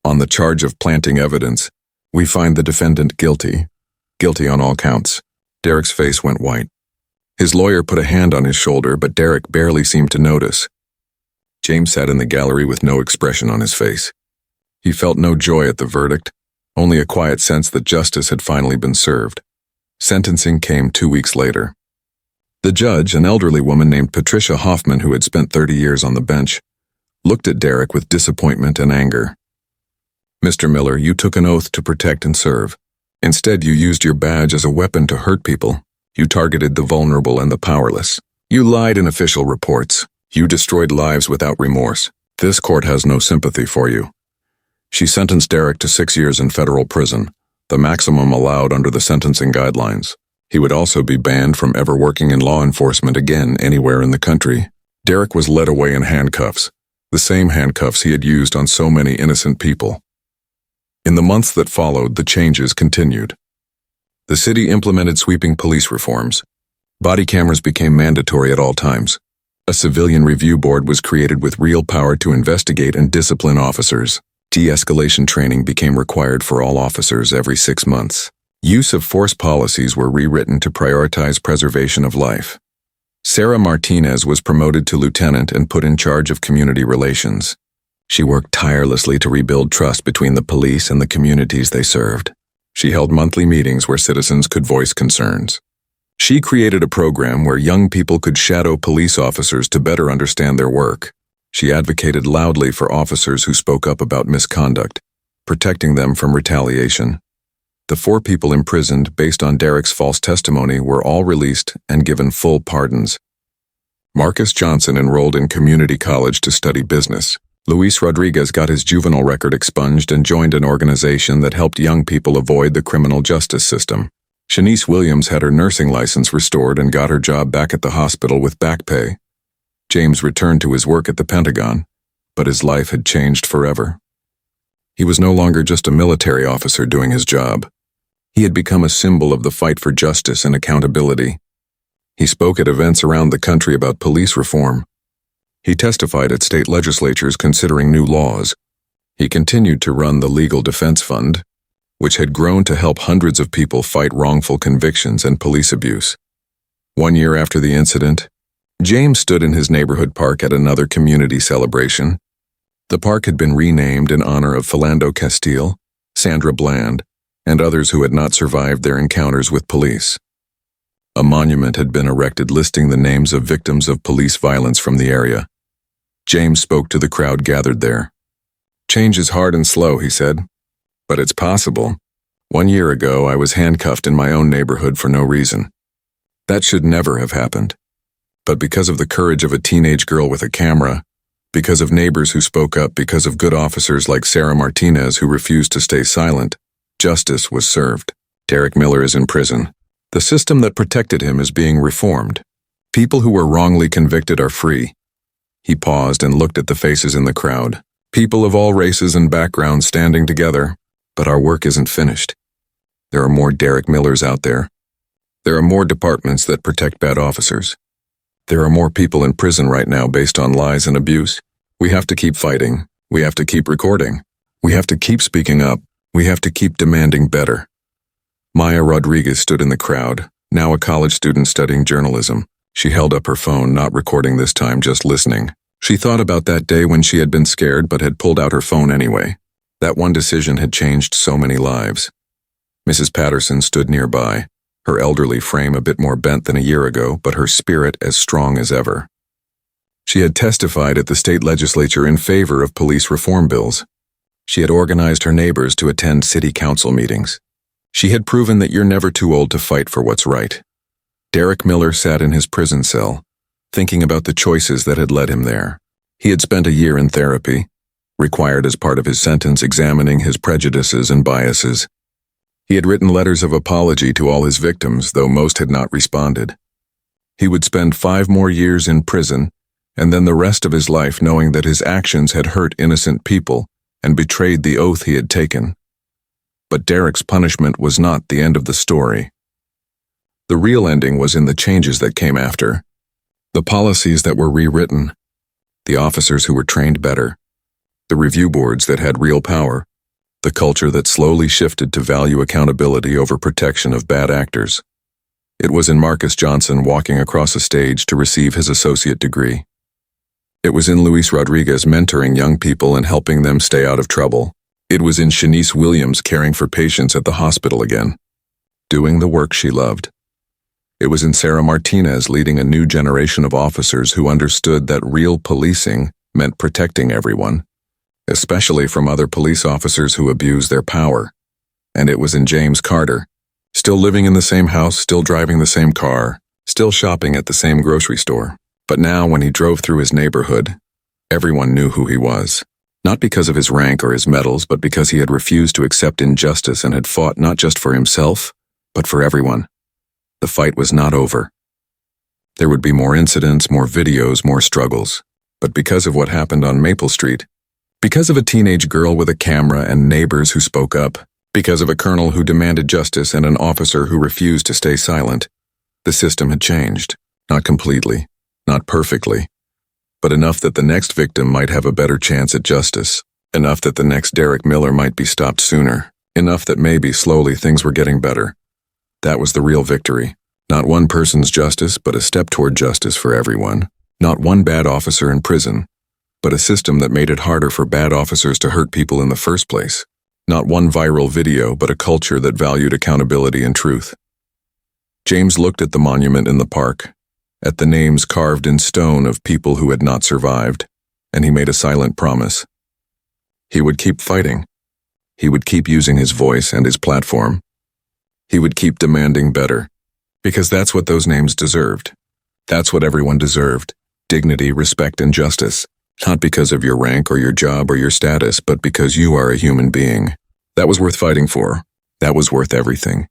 [SPEAKER 1] On the charge of planting evidence, we find the defendant guilty. Guilty on all counts. Derek's face went white. His lawyer put a hand on his shoulder, but Derek barely seemed to notice. James sat in the gallery with no expression on his face. He felt no joy at the verdict, only a quiet sense that justice had finally been served. Sentencing came 2 weeks later. The judge, an elderly woman named Patricia Hoffman who had spent 30 years on the bench, looked at Derek with disappointment and anger. Mr. Miller, you took an oath to protect and serve. Instead, you used your badge as a weapon to hurt people. You targeted the vulnerable and the powerless. You lied in official reports. You destroyed lives without remorse. This court has no sympathy for you. She sentenced Derek to 6 years in federal prison, the maximum allowed under the sentencing guidelines. He would also be banned from ever working in law enforcement again anywhere in the country. Derek was led away in handcuffs, the same handcuffs he had used on so many innocent people. In the months that followed, the changes continued. The city implemented sweeping police reforms. Body cameras became mandatory at all times. A civilian review board was created with real power to investigate and discipline officers. De-escalation training became required for all officers every 6 months. Use of force policies were rewritten to prioritize preservation of life. Sarah Martinez was promoted to lieutenant and put in charge of community relations. She worked tirelessly to rebuild trust between the police and the communities they served. She held monthly meetings where citizens could voice concerns. She created a program where young people could shadow police officers to better understand their work. She advocated loudly for officers who spoke up about misconduct, protecting them from retaliation. The 4 people imprisoned based on Derek's false testimony were all released and given full pardons. Marcus Johnson enrolled in community college to study business. Luis Rodriguez got his juvenile record expunged and joined an organization that helped young people avoid the criminal justice system. Shanice Williams had her nursing license restored and got her job back at the hospital with back pay. James returned to his work at the Pentagon, but his life had changed forever. He was no longer just a military officer doing his job. He had become a symbol of the fight for justice and accountability. He spoke at events around the country about police reform. He testified at state legislatures considering new laws. He continued to run the Legal Defense Fund, which had grown to help hundreds of people fight wrongful convictions and police abuse. 1 year after the incident, James stood in his neighborhood park at another community celebration. The park had been renamed in honor of Philando Castile, Sandra Bland, and others who had not survived their encounters with police. A monument had been erected listing the names of victims of police violence from the area. James spoke to the crowd gathered there. "Change is hard and slow," he said, "but it's possible. 1 year ago, I was handcuffed in my own neighborhood for no reason. That should never have happened. But because of the courage of a teenage girl with a camera, because of neighbors who spoke up, because of good officers like Sarah Martinez who refused to stay silent, justice was served. Derek Miller is in prison. The system that protected him is being reformed. People who were wrongly convicted are free." He paused and looked at the faces in the crowd. People of all races and backgrounds standing together, but our work isn't finished. There are more Derek Millers out there. There are more departments that protect bad officers. There are more people in prison right now based on lies and abuse. We have to keep fighting. We have to keep recording. We have to keep speaking up. We have to keep demanding better. Maya Rodriguez stood in the crowd, now a college student studying journalism. She held up her phone, not recording this time, just listening. She thought about that day when she had been scared but had pulled out her phone anyway. That one decision had changed so many lives. Mrs. Patterson stood nearby, her elderly frame a bit more bent than a year ago, but her spirit as strong as ever. She had testified at the state legislature in favor of police reform bills. She had organized her neighbors to attend city council meetings. She had proven that you're never too old to fight for what's right. Derek Miller sat in his prison cell, thinking about the choices that had led him there. He had spent a year in therapy, required as part of his sentence examining his prejudices and biases. He had written letters of apology to all his victims, though most had not responded. He would spend 5 more years in prison, and then the rest of his life knowing that his actions had hurt innocent people and betrayed the oath he had taken. But Derek's punishment was not the end of the story. The real ending was in the changes that came after. The policies that were rewritten, the officers who were trained better, the review boards that had real power, the culture that slowly shifted to value accountability over protection of bad actors. It was in Marcus Johnson walking across a stage to receive his associate degree. It was in Luis Rodriguez mentoring young people and helping them stay out of trouble. It was in Shanice Williams caring for patients at the hospital again, doing the work she loved. It was in Sarah Martinez leading a new generation of officers who understood that real policing meant protecting everyone, especially from other police officers who abuse their power. And it was in James Carter, still living in the same house, still driving the same car, still shopping at the same grocery store. But now when he drove through his neighborhood, everyone knew who he was. Not because of his rank or his medals, but because he had refused to accept injustice and had fought not just for himself, but for everyone. The fight was not over. There would be more incidents, more videos, more struggles. But because of what happened on Maple Street, because of a teenage girl with a camera and neighbors who spoke up, because of a colonel who demanded justice and an officer who refused to stay silent, the system had changed. Not completely, not perfectly, but enough that the next victim might have a better chance at justice, enough that the next Derek Miller might be stopped sooner, enough that maybe slowly things were getting better. That was the real victory. Not one person's justice, but a step toward justice for everyone. Not one bad officer in prison, but a system that made it harder for bad officers to hurt people in the first place. Not one viral video, but a culture that valued accountability and truth. James looked at the monument in the park, at the names carved in stone of people who had not survived, and he made a silent promise. He would keep fighting. He would keep using his voice and his platform. He would keep demanding better, because that's what those names deserved. That's what everyone deserved: dignity, respect, and justice. Not because of your rank or your job or your status, but because you are a human being. That was worth fighting for. That was worth everything.